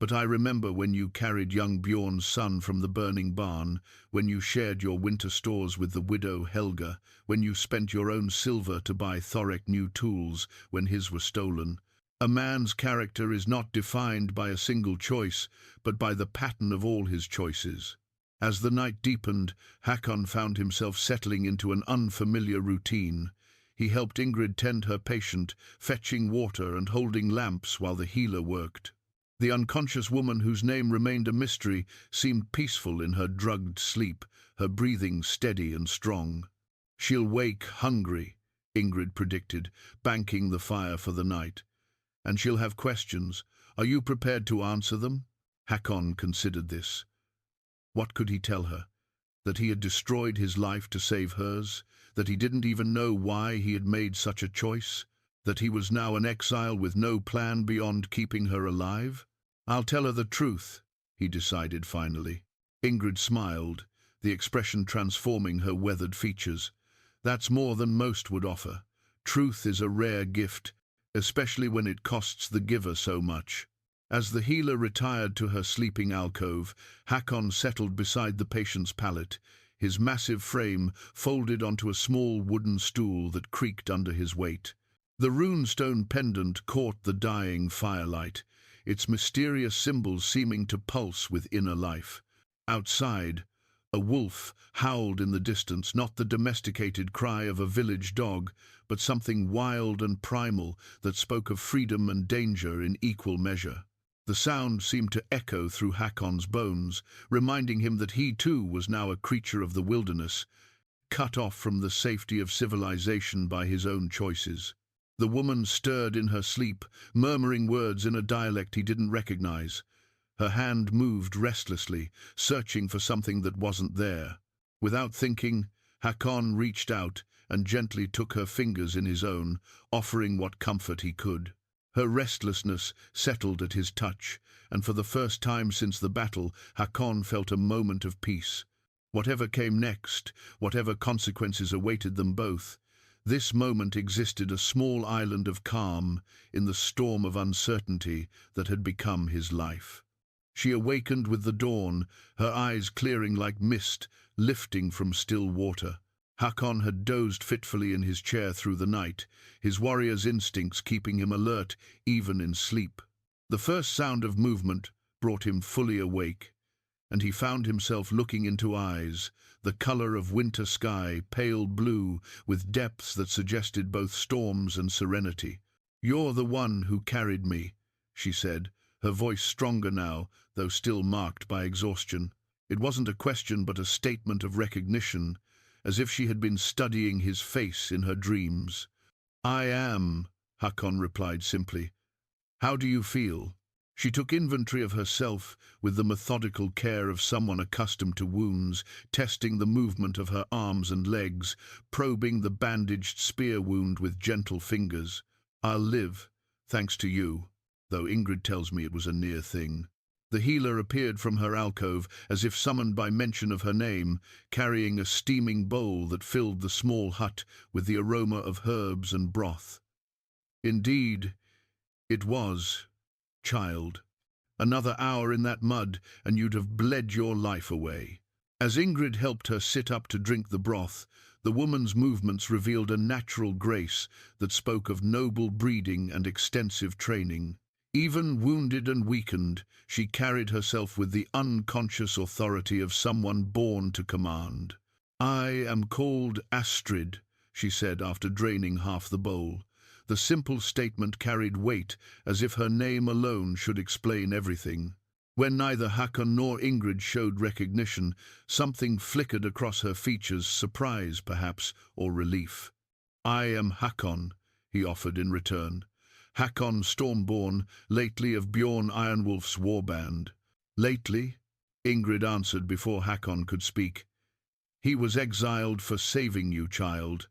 "But I remember when you carried young Bjorn's son from the burning barn, when you shared your winter stores with the widow Helga, when you spent your own silver to buy Thorek new tools when his were stolen. A man's character is not defined by a single choice, but by the pattern of all his choices." As the night deepened, Hakon found himself settling into an unfamiliar routine. He helped Ingrid tend her patient, fetching water and holding lamps while the healer worked. The unconscious woman, whose name remained a mystery, seemed peaceful in her drugged sleep, her breathing steady and strong. "She'll wake hungry," Ingrid predicted, banking the fire for the night. "And she'll have questions. Are you prepared to answer them?" Hakon considered this. What could he tell her? That he had destroyed his life to save hers? That he didn't even know why he had made such a choice? That he was now an exile with no plan beyond keeping her alive? "I'll tell her the truth," he decided finally. Ingrid smiled, the expression transforming her weathered features. "That's more than most would offer. Truth is a rare gift, especially when it costs the giver so much." As the healer retired to her sleeping alcove, Hakon settled beside the patient's pallet, his massive frame folded onto a small wooden stool that creaked under his weight. The runestone pendant caught the dying firelight, its mysterious symbols seeming to pulse with inner life. Outside, a wolf howled in the distance, not the domesticated cry of a village dog, but something wild and primal that spoke of freedom and danger in equal measure. The sound seemed to echo through Hakon's bones, reminding him that he too was now a creature of the wilderness, cut off from the safety of civilization by his own choices. The woman stirred in her sleep, murmuring words in a dialect he didn't recognize. Her hand moved restlessly, searching for something that wasn't there. Without thinking, Hakon reached out and gently took her fingers in his own, offering what comfort he could. Her restlessness settled at his touch, and for the first time since the battle, Hakon felt a moment of peace. Whatever came next, whatever consequences awaited them both, this moment existed a small island of calm in the storm of uncertainty that had become his life. She awakened with the dawn, her eyes clearing like mist, lifting from still water. Hakon had dozed fitfully in his chair through the night, his warrior's instincts keeping him alert even in sleep. The first sound of movement brought him fully awake, and he found himself looking into eyes, the color of winter sky, pale blue, with depths that suggested both storms and serenity. "You're the one who carried me," she said, her voice stronger now, though still marked by exhaustion. It wasn't a question but a statement of recognition, as if she had been studying his face in her dreams. "I am," Hakon replied simply. "How do you feel?" She took inventory of herself with the methodical care of someone accustomed to wounds, testing the movement of her arms and legs, probing the bandaged spear wound with gentle fingers. "I'll live, thanks to you, though Ingrid tells me it was a near thing." The healer appeared from her alcove, as if summoned by mention of her name, carrying a steaming bowl that filled the small hut with the aroma of herbs and broth. "Indeed, it was, child. Another hour in that mud, and you'd have bled your life away." As Ingrid helped her sit up to drink the broth, the woman's movements revealed a natural grace that spoke of noble breeding and extensive training. Even wounded and weakened, she carried herself with the unconscious authority of someone born to command. "I am called Astrid," she said after draining half the bowl. The simple statement carried weight, as if her name alone should explain everything. When neither Hakon nor Ingrid showed recognition, something flickered across her features, surprise, perhaps, or relief. "I am Hakon," he offered in return. "Hakon Stormborn, lately of Bjorn Ironwolf's warband." "Lately?" Ingrid answered before Hakon could speak. "He was exiled for saving you, child.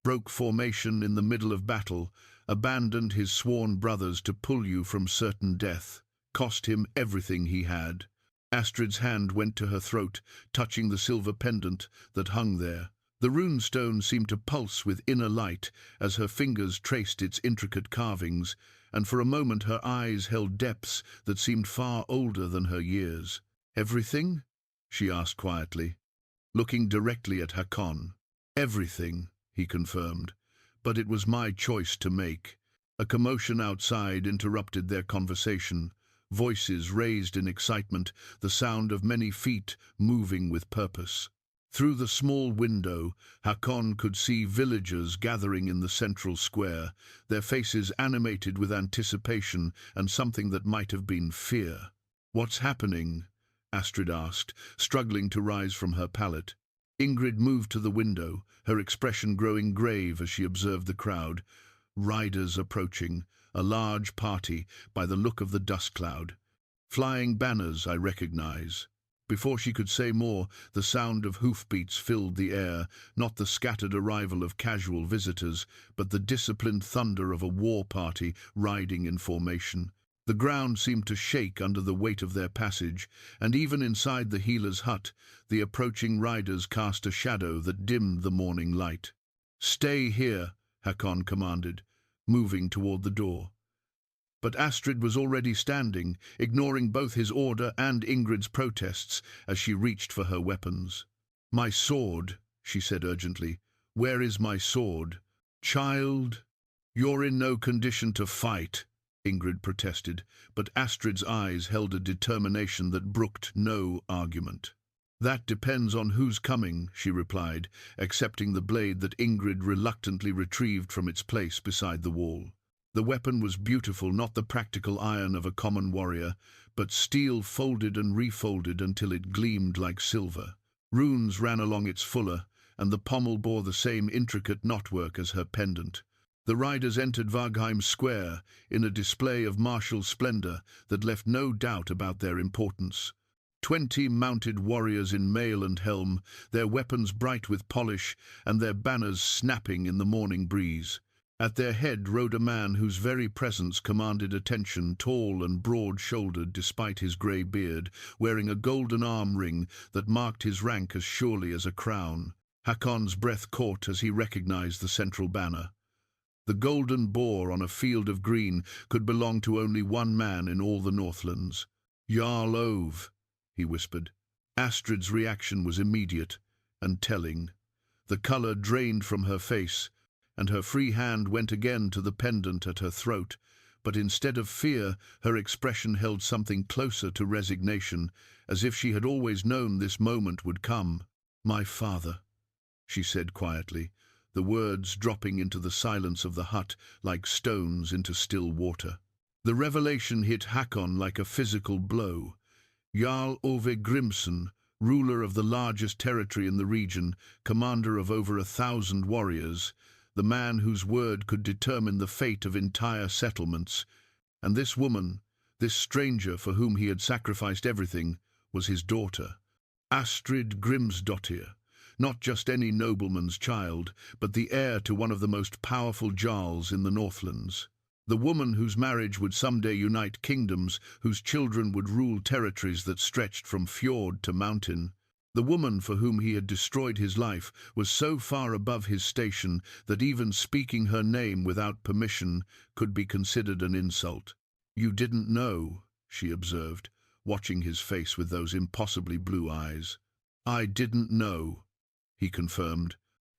Broke formation in the middle of battle, abandoned his sworn brothers to pull you from certain death. Cost him everything he had." Astrid's hand went to her throat, touching the silver pendant that hung there. The runestone seemed to pulse with inner light as her fingers traced its intricate carvings, and for a moment her eyes held depths that seemed far older than her years. "Everything?" she asked quietly, looking directly at Hakon. "Everything," he confirmed, "but it was my choice to make." A commotion outside interrupted their conversation, voices raised in excitement, the sound of many feet moving with purpose. Through the small window, Hakon could see villagers gathering in the central square, their faces animated with anticipation and something that might have been fear. "What's happening?" Astrid asked, struggling to rise from her pallet. Ingrid moved to the window, her expression growing grave as she observed the crowd. Riders approaching, a large party by the look of the dust cloud. "Flying banners I recognize." Before she could say more, the sound of hoofbeats filled the air, not the scattered arrival of casual visitors, but the disciplined thunder of a war party riding in formation. The ground seemed to shake under the weight of their passage, and even inside the healer's hut, the approaching riders cast a shadow that dimmed the morning light. "Stay here," Hakon commanded, moving toward the door. But Astrid was already standing, ignoring both his order and Ingrid's protests as she reached for her weapons. "My sword," she said urgently. "Where is my sword?" "Child, you're in no condition to fight," Ingrid protested, but Astrid's eyes held a determination that brooked no argument. "That depends on who's coming," she replied, accepting the blade that Ingrid reluctantly retrieved from its place beside the wall. The weapon was beautiful, not the practical iron of a common warrior, but steel folded and refolded until it gleamed like silver. Runes ran along its fuller, and the pommel bore the same intricate knotwork as her pendant. The riders entered Vargheim Square in a display of martial splendor that left no doubt about their importance. 20 mounted warriors in mail and helm, their weapons bright with polish, and their banners snapping in the morning breeze. At their head rode a man whose very presence commanded attention, tall and broad-shouldered despite his grey beard, wearing a golden arm ring that marked his rank as surely as a crown. Hakon's breath caught as he recognized the central banner. The golden boar on a field of green could belong to only one man in all the Northlands. "Jarl Ove," he whispered. Astrid's reaction was immediate and telling. The colour drained from her face, and her free hand went again to the pendant at her throat, but instead of fear, her expression held something closer to resignation, as if she had always known this moment would come. "My father," she said quietly, the words dropping into the silence of the hut like stones into still water. The revelation hit Hakon like a physical blow. Jarl Ove Grimson, ruler of the largest territory in the region, commander of over 1,000 warriors, the man whose word could determine the fate of entire settlements, and this woman, this stranger for whom he had sacrificed everything, was his daughter. Astrid Grimsdottir, not just any nobleman's child, but the heir to one of the most powerful jarls in the Northlands. The woman whose marriage would someday unite kingdoms, whose children would rule territories that stretched from fjord to mountain. The woman for whom he had destroyed his life was so far above his station that even speaking her name without permission could be considered an insult. "You didn't know," she observed, watching his face with those impossibly blue eyes. "I didn't know," he confirmed,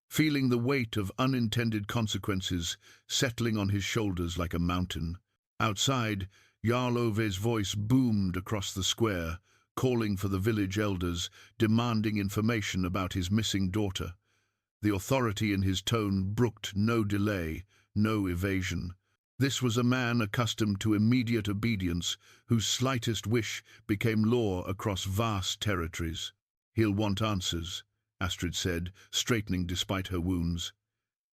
feeling the weight of unintended consequences settling on his shoulders like a mountain. Outside, Jarl Ove's voice boomed across the square, calling for the village elders, demanding information about his missing daughter. The authority in his tone brooked no delay, no evasion. This was a man accustomed to immediate obedience, whose slightest wish became law across vast territories. "He'll want answers," Astrid said, straightening despite her wounds.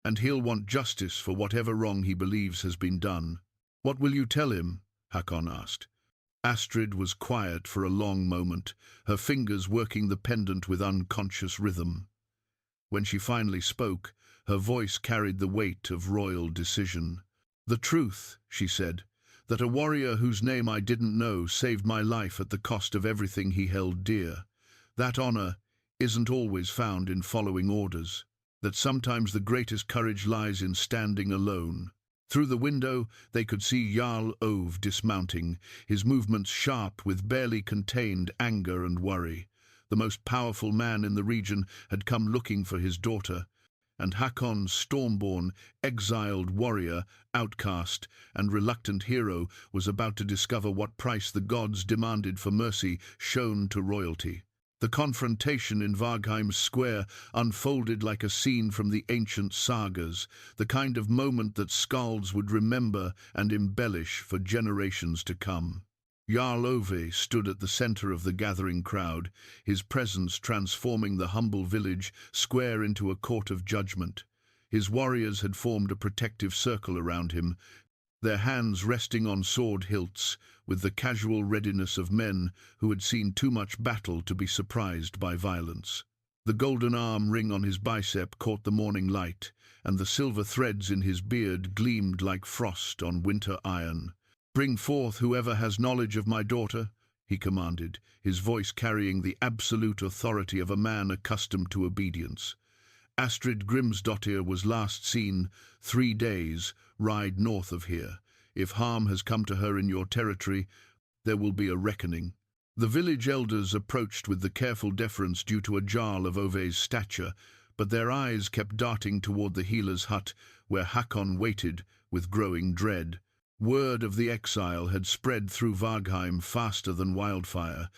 "And he'll want justice for whatever wrong he believes has been done." "What will you tell him?" Hakon asked. Astrid was quiet for a long moment, her fingers working the pendant with unconscious rhythm. When she finally spoke, her voice carried the weight of royal decision. "The truth," she said, "that a warrior whose name I didn't know saved my life at the cost of everything he held dear. That honor isn't always found in following orders. That sometimes the greatest courage lies in standing alone." Through the window, they could see Jarl Ove dismounting, his movements sharp with barely contained anger and worry. The most powerful man in the region had come looking for his daughter, and Hakon Stormborn, exiled warrior, outcast, and reluctant hero, was about to discover what price the gods demanded for mercy shown to royalty. The confrontation in Vargheim Square unfolded like a scene from the ancient sagas, the kind of moment that skalds would remember and embellish for generations to come. Jarl Ove stood at the center of the gathering crowd, his presence transforming the humble village square into a court of judgment. His warriors had formed a protective circle around him, their hands resting on sword hilts, with the casual readiness of men who had seen too much battle to be surprised by violence. The golden arm ring on his bicep caught the morning light, and the silver threads in his beard gleamed like frost on winter iron. "Bring forth whoever has knowledge of my daughter," he commanded, his voice carrying the absolute authority of a man accustomed to obedience. "Astrid Grimsdottir was last seen 3 days, ride north of here. If harm has come to her in your territory, there will be a reckoning." The village elders approached with the careful deference due to a Jarl of Ove's stature, but their eyes kept darting toward the healer's hut, where Hakon waited with growing dread. Word of the exile had spread through Vargheim faster than wildfire,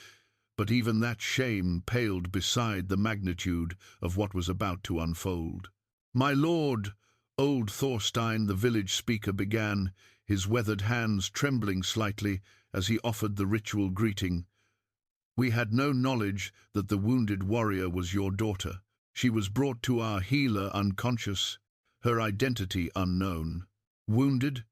but even that shame paled beside the magnitude of what was about to unfold. "My lord," old Thorstein, the village speaker, began, his weathered hands trembling slightly as he offered the ritual greeting. "We had no knowledge that the wounded warrior was your daughter. She was brought to our healer unconscious, her identity unknown. Wounded?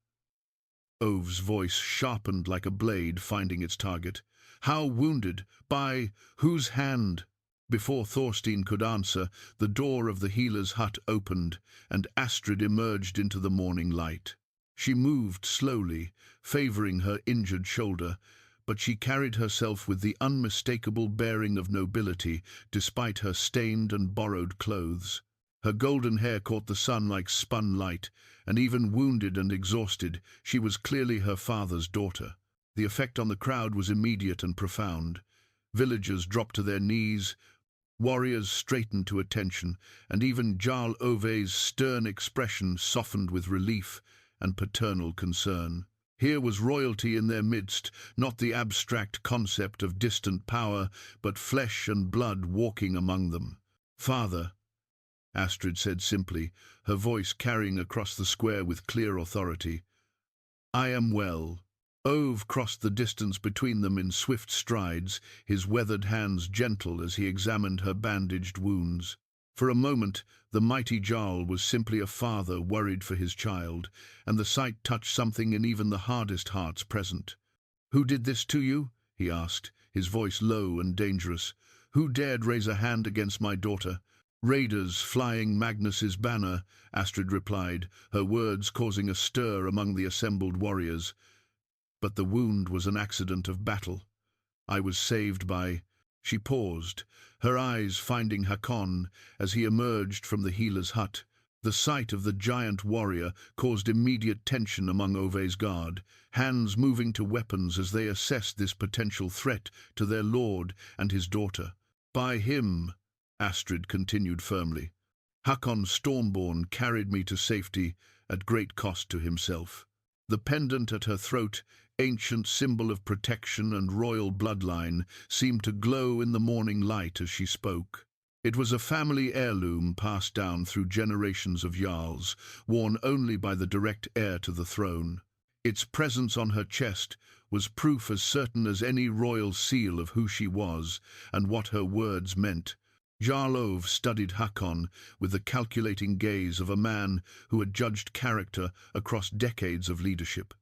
Ove's voice sharpened like a blade finding its target. How wounded? By whose hand? Before Thorstein could answer, the door of the healer's hut opened, and Astrid emerged into the morning light. She moved slowly, favouring her injured shoulder, but she carried herself with the unmistakable bearing of nobility, despite her stained and borrowed clothes. Her golden hair caught the sun like spun light, and even wounded and exhausted, she was clearly her father's daughter. The effect on the crowd was immediate and profound. Villagers dropped to their knees, warriors straightened to attention, and even Jarl Ove's stern expression softened with relief and paternal concern. Here was royalty in their midst, not the abstract concept of distant power, but flesh and blood walking among them. "Father," Astrid said simply, her voice carrying across the square with clear authority, "I am well." Ove crossed the distance between them in swift strides, his weathered hands gentle as he examined her bandaged wounds. For a moment, the mighty Jarl was simply a father worried for his child, and the sight touched something in even the hardest hearts present. "Who did this to you?" he asked, his voice low and dangerous. "Who dared raise a hand against my daughter?" "Raiders flying Magnus's banner," Astrid replied, her words causing a stir among the assembled warriors. "But the wound was an accident of battle. I was saved by—" She paused, her eyes finding Hakon as he emerged from the healer's hut. The sight of the giant warrior caused immediate tension among Ove's guard, hands moving to weapons as they assessed this potential threat to their lord and his daughter. "By him," Astrid continued firmly, "Hakon Stormborn carried me to safety at great cost to himself." The pendant at her throat, ancient symbol of protection and royal bloodline, seemed to glow in the morning light as she spoke. It was a family heirloom passed down through generations of jarls, worn only by the direct heir to the throne. Its presence on her chest was proof as certain as any royal seal of who she was and what her words meant. Jarl Ove studied Hakon with the calculating gaze of a man who had judged character across decades of leadership.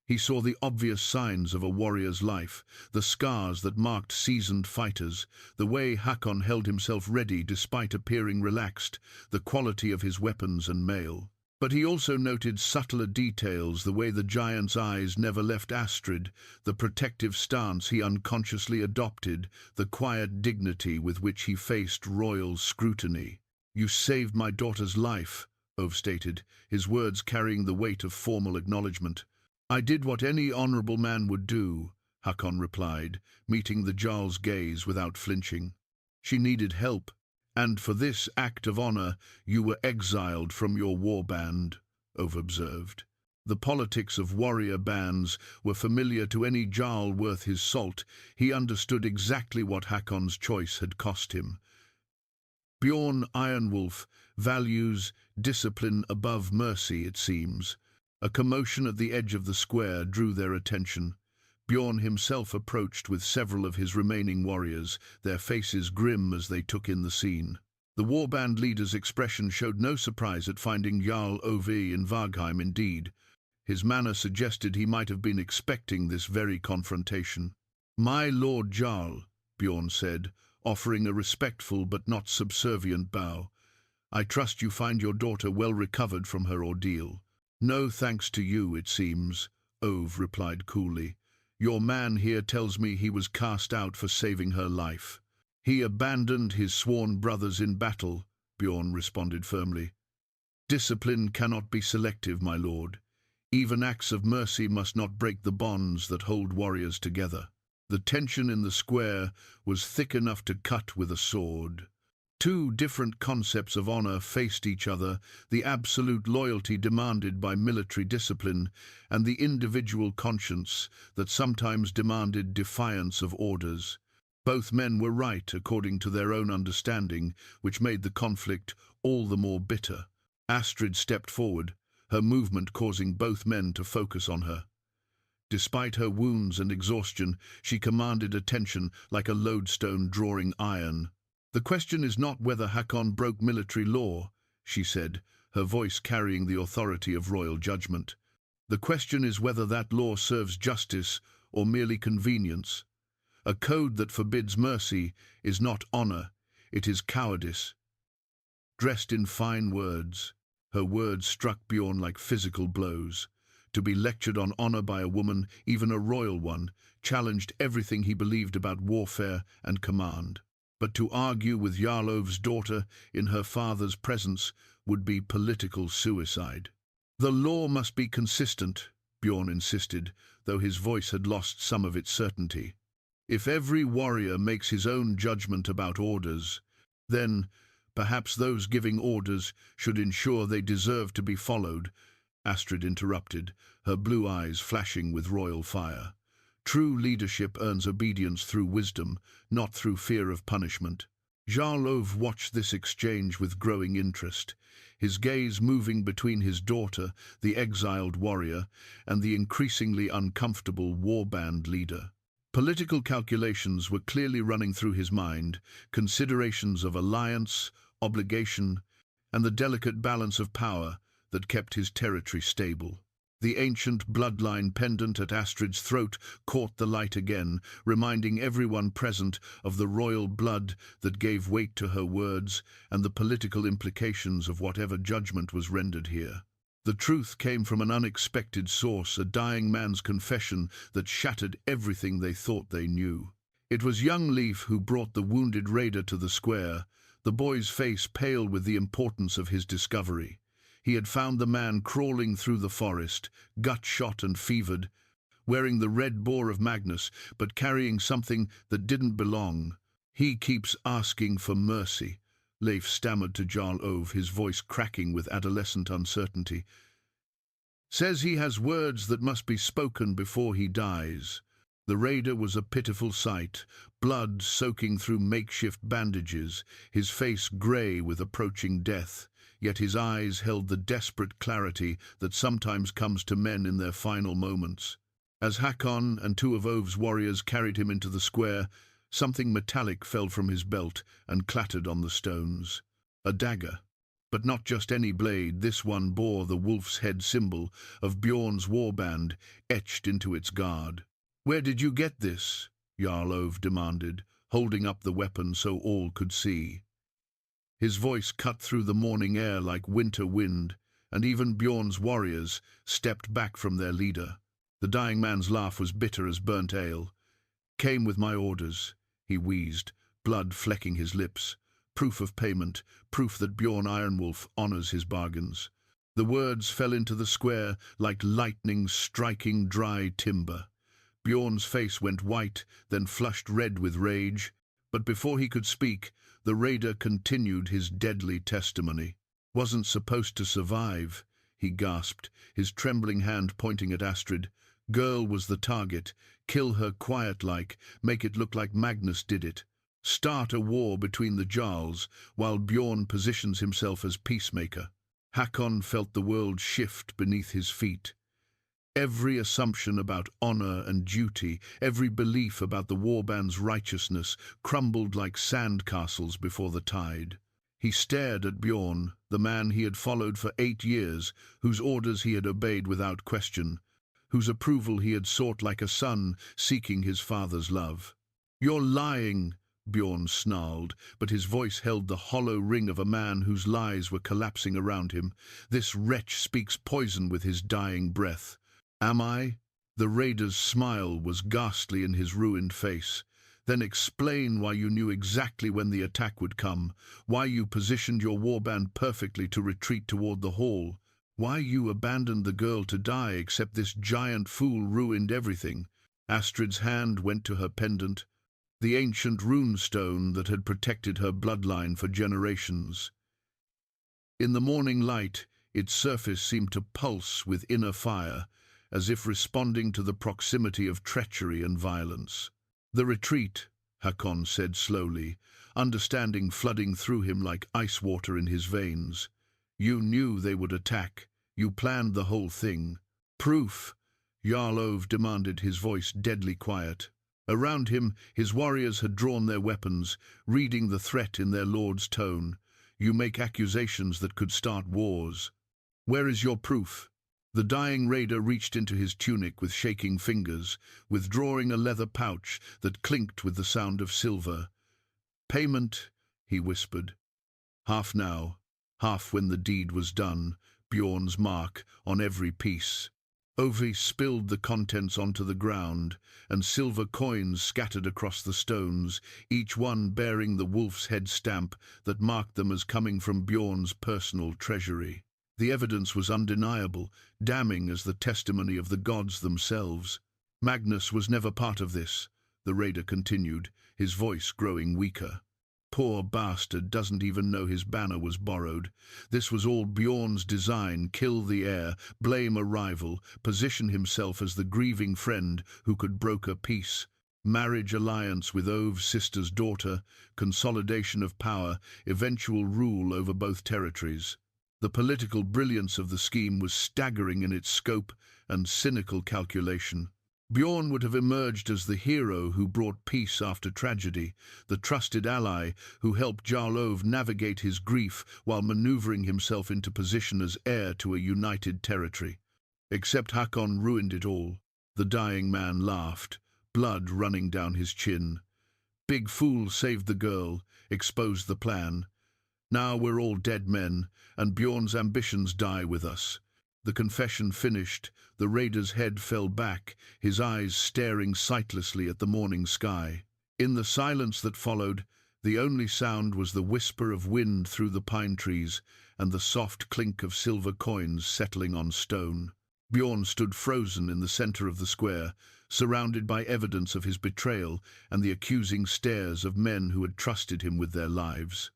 He saw the obvious signs of a warrior's life, the scars that marked seasoned fighters, the way Hakon held himself ready despite appearing relaxed, the quality of his weapons and mail. But he also noted subtler details, the way the giant's eyes never left Astrid, the protective stance he unconsciously adopted, the quiet dignity with which he faced royal scrutiny. "You saved my daughter's life," Ove stated, his words carrying the weight of formal acknowledgement. "I did what any honourable man would do," Hakon replied, meeting the Jarl's gaze without flinching. "She needed help. And for this act of honour, you were exiled from your warband," Ove observed. The politics of warrior bands were familiar to any Jarl worth his salt. He understood exactly what Hakon's choice had cost him. Bjorn Ironwolf values discipline above mercy, it seems. A commotion at the edge of the square drew their attention. Bjorn himself approached with several of his remaining warriors, their faces grim as they took in the scene. The warband leader's expression showed no surprise at finding Jarl Ove in Vargheim indeed. His manner suggested he might have been expecting this very confrontation. "My Lord Jarl," Bjorn said, offering a respectful but not subservient bow, "I trust you find your daughter well recovered from her ordeal." "No thanks to you, it seems," Ove replied coolly. "Your man here tells me he was cast out for saving her life." "He abandoned his sworn brothers in battle," Bjorn responded firmly. "Discipline cannot be selective, my lord. Even acts of mercy must not break the bonds that hold warriors together." The tension in the square was thick enough to cut with a sword. Two different concepts of honor faced each other, the absolute loyalty demanded by military discipline and the individual conscience that sometimes demanded defiance of orders. Both men were right according to their own understanding, which made the conflict all the more bitter. Astrid stepped forward, her movement causing both men to focus on her. Despite her wounds and exhaustion, she commanded attention like a lodestone drawing iron. "The question is not whether Hakon broke military law," she said, her voice carrying the authority of royal judgment. The question is whether that law serves justice or merely convenience. A code that forbids mercy is not honor, it is cowardice. Dressed in fine words, her words struck Bjorn like physical blows. To be lectured on honor by a woman, even a royal one, challenged everything he believed about warfare and command. But to argue with Jarl Ove's daughter in her father's presence would be political suicide. The law must be consistent, Bjorn insisted, though his voice had lost some of its certainty. If every warrior makes his own judgment about orders, then perhaps those giving orders should ensure they deserve to be followed, Astrid interrupted, her blue eyes flashing with royal fire. True leadership earns obedience through wisdom, not through fear of punishment. Jarl Ove watched this exchange with growing interest, his gaze moving between his daughter, the exiled warrior, and the increasingly uncomfortable warband leader. Political calculations were clearly running through his mind, considerations of alliance, obligation, and the delicate balance of power that kept his territory stable. The ancient bloodline pendant at Astrid's throat caught the light again, reminding everyone present of the royal blood that gave weight to her words and the political implications of whatever judgment was rendered here. The truth came from an unexpected source, a dying man's confession that shattered everything they thought they knew. It was young Leif who brought the wounded raider to the square, the boy's face pale with the importance of his discovery. He had found the man crawling through the forest, gut-shot and fevered, wearing the red boar of Magnus, but carrying something that didn't belong. "He keeps asking for mercy," Leif stammered to Jarl Ove, his voice cracking with adolescent uncertainty. "Says he has words that must be spoken before he dies." The raider was a pitiful sight, blood soaking through makeshift bandages, his face grey with approaching death, yet his eyes held the desperate clarity that sometimes comes to men in their final moments. As Hakon and two of Ove's warriors carried him into the square, something metallic fell from his belt and clattered on the stones. A dagger. But not just any blade, this one bore the wolf's head symbol of Bjorn's warband etched into its guard. "Where did you get this?" Jarl Ove demanded, holding up the weapon so all could see. His voice cut through the morning air like winter wind, and even Bjorn's warriors stepped back from their leader. The dying man's laugh was bitter as burnt ale. "Came with my orders," he wheezed, blood flecking his lips. "Proof of payment, proof that Bjorn Ironwolf honors his bargains." The words fell into the square like lightning striking dry timber. Bjorn's face went white, then flushed red with rage. But before he could speak, the raider continued his deadly testimony. "Wasn't supposed to survive," he gasped, his trembling hand pointing at Astrid. "Girl was the target. Kill her quiet-like, make it look like Magnus did it. Start a war between the Jarls, while Bjorn positions himself as peacemaker." Hakon felt the world shift beneath his feet. Every assumption about honor and duty, every belief about the warband's righteousness, crumbled like sandcastles before the tide. He stared at Bjorn, the man he had followed for 8 years, whose orders he had obeyed without question, whose approval he had sought like a son seeking his father's love. "You're lying," Bjorn snarled, but his voice held the hollow ring of a man whose lies were collapsing around him. "This wretch speaks poison with his dying breath." "Am I?" The raider's smile was ghastly in his ruined face. "Then explain why you knew exactly when the attack would come, why you positioned your warband perfectly to retreat toward the hall, why you abandoned the girl to die except this giant fool ruined everything." Astrid's hand went to her pendant, the ancient runestone that had protected her bloodline for generations. In the morning light, its surface seemed to pulse with inner fire, as if responding to the proximity of treachery and violence. "The retreat," Hakon said slowly, understanding flooding through him like ice water in his veins. "You knew they would attack. You planned the whole thing." "Proof," Jarl Ove demanded, his voice deadly quiet. Around him, his warriors had drawn their weapons, reading the threat in their lord's tone. You make accusations that could start wars. Where is your proof? The dying raider reached into his tunic with shaking fingers, withdrawing a leather pouch that clinked with the sound of silver. Payment, he whispered. Half now, half when the deed was done, Bjorn's mark on every piece. Ove spilled the contents onto the ground, and silver coins scattered across the stones, each one bearing the wolf's head stamp that marked them as coming from Bjorn's personal treasury. The evidence was undeniable, damning as the testimony of the gods themselves. Magnus was never part of this, the raider continued, his voice growing weaker. Poor bastard doesn't even know his banner was borrowed. This was all Bjorn's design: kill the heir, blame a rival, position himself as the grieving friend who could broker peace. Marriage alliance with Ove's sister's daughter, consolidation of power, eventual rule over both territories. The political brilliance of the scheme was staggering in its scope and cynical calculation. Bjorn would have emerged as the hero who brought peace after tragedy, the trusted ally who helped Jarl Ove navigate his grief while maneuvering himself into position as heir to a united territory. Except Hakon ruined it all. The dying man laughed, blood running down his chin. Big fool saved the girl, exposed the plan. Now we're all dead men, and Bjorn's ambitions die with us. The confession finished, the raider's head fell back, his eyes staring sightlessly at the morning sky. In the silence that followed, the only sound was the whisper of wind through the pine trees and the soft clink of silver coins settling on stone. Bjorn stood frozen in the center of the square, surrounded by evidence of his betrayal and the accusing stares of men who had trusted him with their lives.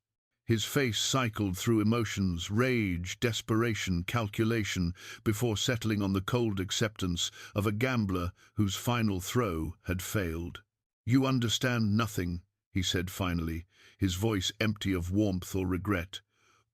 His face cycled through emotions, rage, desperation, calculation, before settling on the cold acceptance of a gambler whose final throw had failed. "You understand nothing," he said finally, his voice empty of warmth or regret.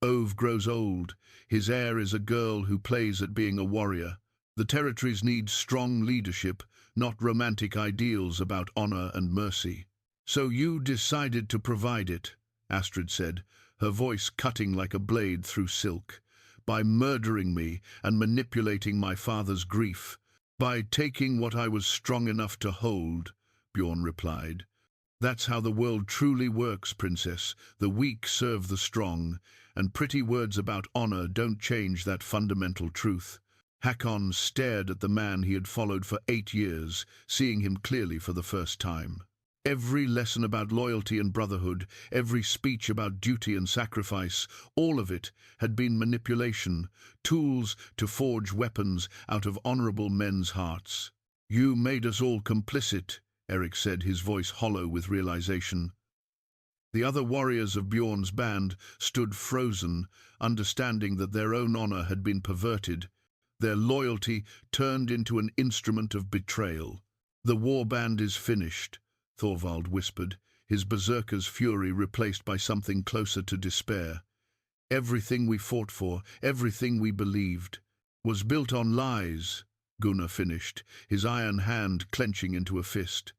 "Ove grows old. His heir is a girl who plays at being a warrior. The territories need strong leadership, not romantic ideals about honor and mercy. So you decided to provide it," Astrid said, her voice cutting like a blade through silk. "By murdering me and manipulating my father's grief. By taking what I was strong enough to hold," Bjorn replied. "That's how the world truly works, princess. The weak serve the strong, and pretty words about honor don't change that fundamental truth." Hakon stared at the man he had followed for 8 years, seeing him clearly for the first time. Every lesson about loyalty and brotherhood, every speech about duty and sacrifice, all of it had been manipulation, tools to forge weapons out of honorable men's hearts. "You made us all complicit," Eric said, his voice hollow with realization. The other warriors of Bjorn's band stood frozen, understanding that their own honor had been perverted, their loyalty turned into an instrument of betrayal. "The warband is finished," Thorvald whispered, his berserker's fury replaced by something closer to despair. "Everything we fought for, everything we believed, was built on lies," Gunnar finished, his iron hand clenching into a fist.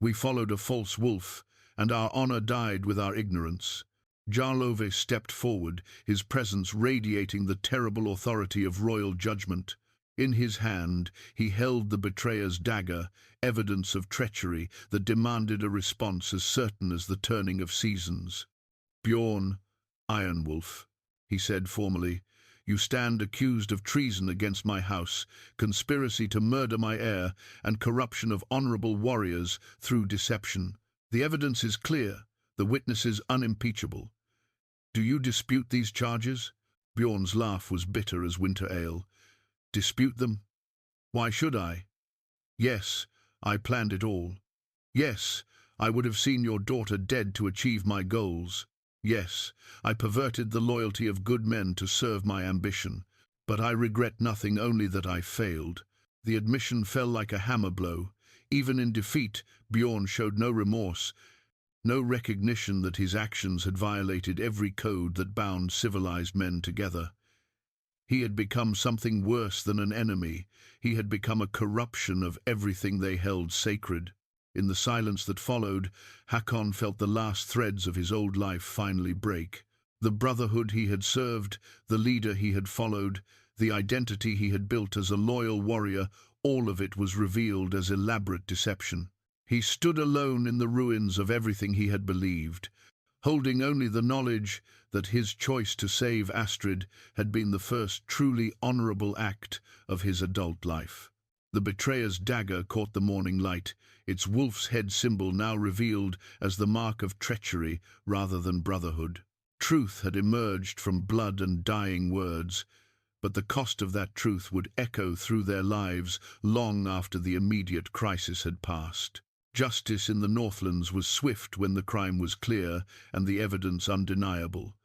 "We followed a false wolf, and our honor died with our ignorance." Jarl Ove stepped forward, his presence radiating the terrible authority of royal judgment. In his hand, he held the betrayer's dagger, evidence of treachery that demanded a response as certain as the turning of seasons. "Bjorn, Iron Wolf," he said formally, "you stand accused of treason against my house, conspiracy to murder my heir, and corruption of honorable warriors through deception. The evidence is clear, the witnesses unimpeachable. Do you dispute these charges?" Bjorn's laugh was bitter as winter ale. "Dispute them? Why should I? Yes, I planned it all. Yes, I would have seen your daughter dead to achieve my goals. Yes, I perverted the loyalty of good men to serve my ambition. But I regret nothing, only that I failed." The admission fell like a hammer blow. Even in defeat, Bjorn showed no remorse, no recognition that his actions had violated every code that bound civilized men together. He had become something worse than an enemy. He had become a corruption of everything they held sacred. In the silence that followed, Hakon felt the last threads of his old life finally break. The brotherhood he had served, the leader he had followed, the identity he had built as a loyal warrior, all of it was revealed as elaborate deception. He stood alone in the ruins of everything he had believed, holding only the knowledge that his choice to save Astrid had been the first truly honorable act of his adult life. The betrayer's dagger caught the morning light, its wolf's head symbol now revealed as the mark of treachery rather than brotherhood. Truth had emerged from blood and dying words, but the cost of that truth would echo through their lives long after the immediate crisis had passed. Justice in the Northlands was swift when the crime was clear and the evidence undeniable.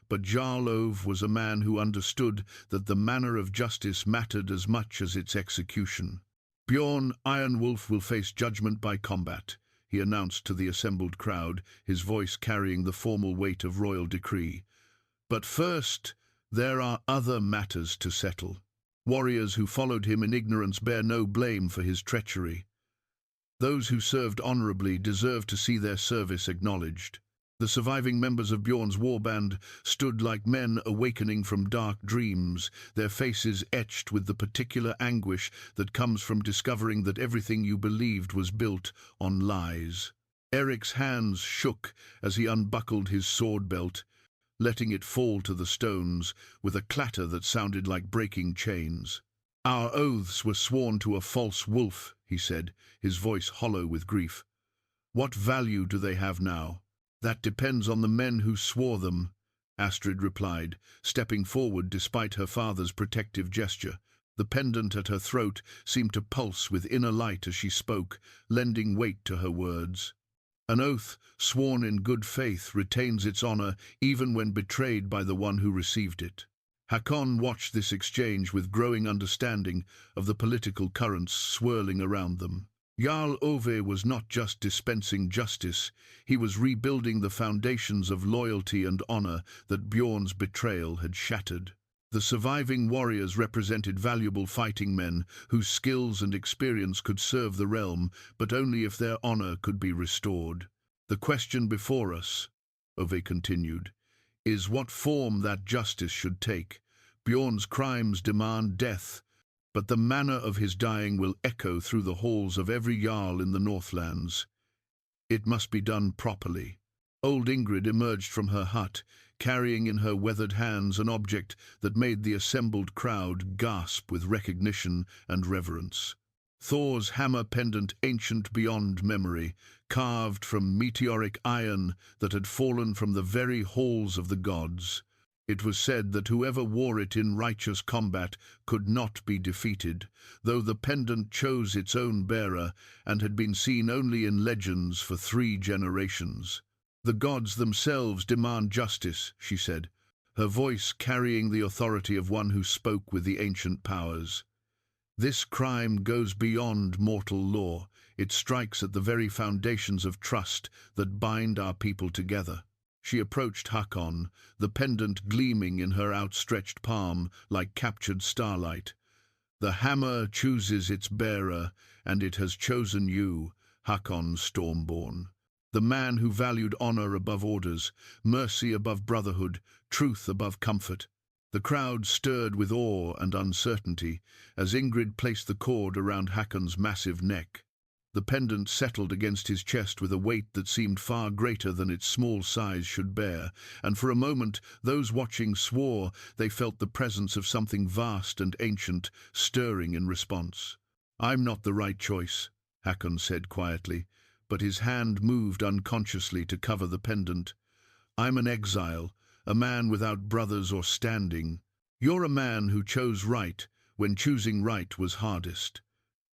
But Jarl Ove was a man who understood that the manner of justice mattered as much as its execution. "Bjorn Ironwolf will face judgment by combat," he announced to the assembled crowd, his voice carrying the formal weight of royal decree. "But first, there are other matters to settle. Warriors who followed him in ignorance bear no blame for his treachery. Those who served honorably deserve to see their service acknowledged." The surviving members of Bjorn's warband stood like men awakening from dark dreams, their faces etched with the particular anguish that comes from discovering that everything you believed was built on lies. Eric's hands shook as he unbuckled his sword belt, letting it fall to the stones with a clatter that sounded like breaking chains. "Our oaths were sworn to a false wolf," he said, his voice hollow with grief. "What value do they have now?" "That depends on the men who swore them," Astrid replied, stepping forward despite her father's protective gesture. The pendant at her throat seemed to pulse with inner light as she spoke, lending weight to her words. "An oath sworn in good faith retains its honor even when betrayed by the one who received it." Hakon watched this exchange with growing understanding of the political currents swirling around them. Jarl Ove was not just dispensing justice, he was rebuilding the foundations of loyalty and honor that Bjorn's betrayal had shattered. The surviving warriors represented valuable fighting men whose skills and experience could serve the realm, but only if their honor could be restored. "The question before us," Ove continued, "is what form that justice should take. Bjorn's crimes demand death, but the manner of his dying will echo through the halls of every jarl in the Northlands. It must be done properly." Old Ingrid emerged from her hut, carrying in her weathered hands an object that made the assembled crowd gasp with recognition and reverence. Thor's hammer pendant, ancient beyond memory, carved from meteoric iron that had fallen from the very halls of the gods. It was said that whoever wore it in righteous combat could not be defeated, though the pendant chose its own bearer and had been seen only in legends for 3 generations. "The gods themselves demand justice," she said, her voice carrying the authority of one who spoke with the ancient powers. "This crime goes beyond mortal law. It strikes at the very foundations of trust that bind our people together." She approached Hakon, the pendant gleaming in her outstretched palm like captured starlight. "The hammer chooses its bearer, and it has chosen you, Hakon Stormborn. The man who valued honor above orders, mercy above brotherhood, truth above comfort." The crowd stirred with awe and uncertainty as Ingrid placed the cord around Hakon's massive neck. The pendant settled against his chest with a weight that seemed far greater than its small size should bear, and for a moment those watching swore they felt the presence of something vast and ancient stirring in response. "I'm not the right choice," Hakon said quietly, but his hand moved unconsciously to cover the pendant. "I'm an exile, a man without brothers or standing. You're a man who chose right when choosing right was hardest,"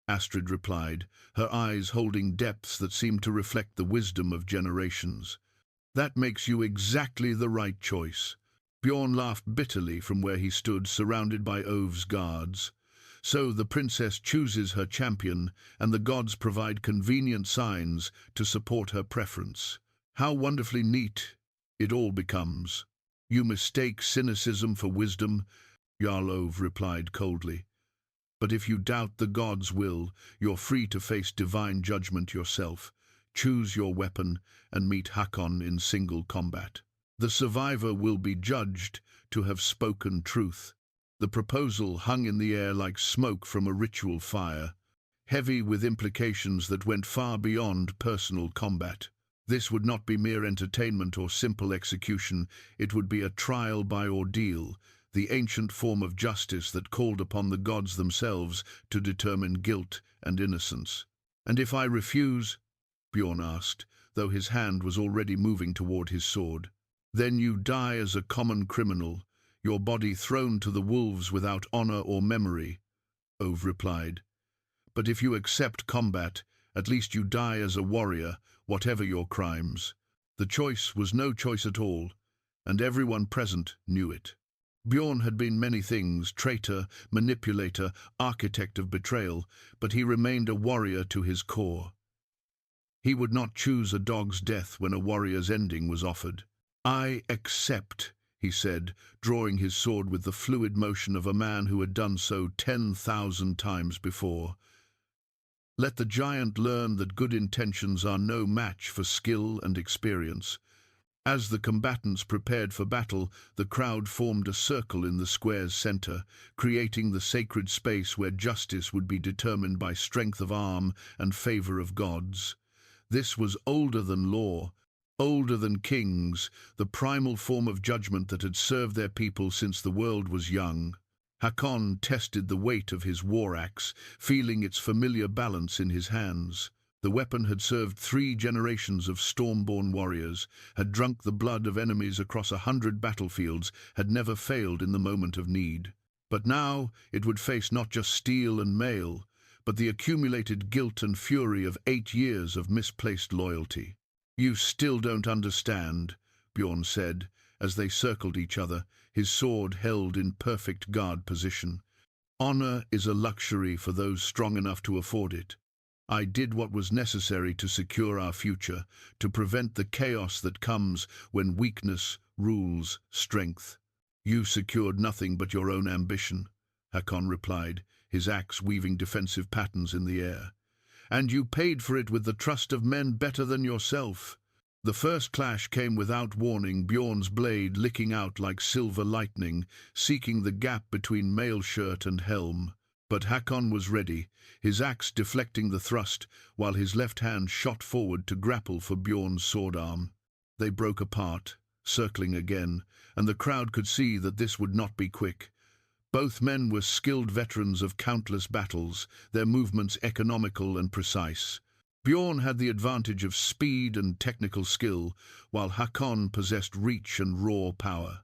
Astrid replied, her eyes holding depths that seemed to reflect the wisdom of generations. "That makes you exactly the right choice." Bjorn laughed bitterly from where he stood, surrounded by Ove's guards. "So the princess chooses her champion, and the gods provide convenient signs to support her preference. How wonderfully neat it all becomes." "You mistake cynicism for wisdom," Jarl Ove replied coldly. "But if you doubt the gods' will, you're free to face divine judgment yourself. Choose your weapon and meet Hakon in single combat." The survivor will be judged to have spoken truth. The proposal hung in the air like smoke from a ritual fire, heavy with implications that went far beyond personal combat. This would not be mere entertainment or simple execution, it would be a trial by ordeal, the ancient form of justice that called upon the gods themselves to determine guilt and innocence. "And if I refuse?" Bjorn asked, though his hand was already moving toward his sword. "Then you die as a common criminal, your body thrown to the wolves without honor or memory," Ove replied. "But if you accept combat, at least you die as a warrior, whatever your crimes." The choice was no choice at all, and everyone present knew it. Bjorn had been many things: traitor, manipulator, architect of betrayal, but he remained a warrior to his core. He would not choose a dog's death when a warrior's ending was offered. "I accept," he said, drawing his sword with the fluid motion of a man who had done so 10,000 times before. Let the giant learn that good intentions are no match for skill and experience. As the combatants prepared for battle, the crowd formed a circle in the square's center, creating the sacred space where justice would be determined by strength of arm and favor of gods. This was older than law, older than kings, the primal form of judgment that had served their people since the world was young. Hakon tested the weight of his war axe, feeling its familiar balance in his hands. The weapon had served 3 generations of Stormborn warriors, had drunk the blood of enemies across 100 battlefields, had never failed in the moment of need. But now it would face not just steel and mail, but the accumulated guilt and fury of 8 years of misplaced loyalty. "You still don't understand," Bjorn said, as they circled each other, his sword held in perfect guard position. "Honor is a luxury for those strong enough to afford it. I did what was necessary to secure our future, to prevent the chaos that comes when weakness rules strength." "You secured nothing but your own ambition," Hakon replied, his axe weaving defensive patterns in the air. "And you paid for it with the trust of men better than yourself." The first clash came without warning, Bjorn's blade licking out like silver lightning, seeking the gap between mail shirt and helm. But Hakon was ready, his axe deflecting the thrust, while his left hand shot forward to grapple for Bjorn's sword arm. They broke apart, circling again, and the crowd could see that this would not be quick. Both men were skilled veterans of countless battles, their movements economical and precise. Bjorn had the advantage of speed and technical skill, while Hakon possessed reach and raw power.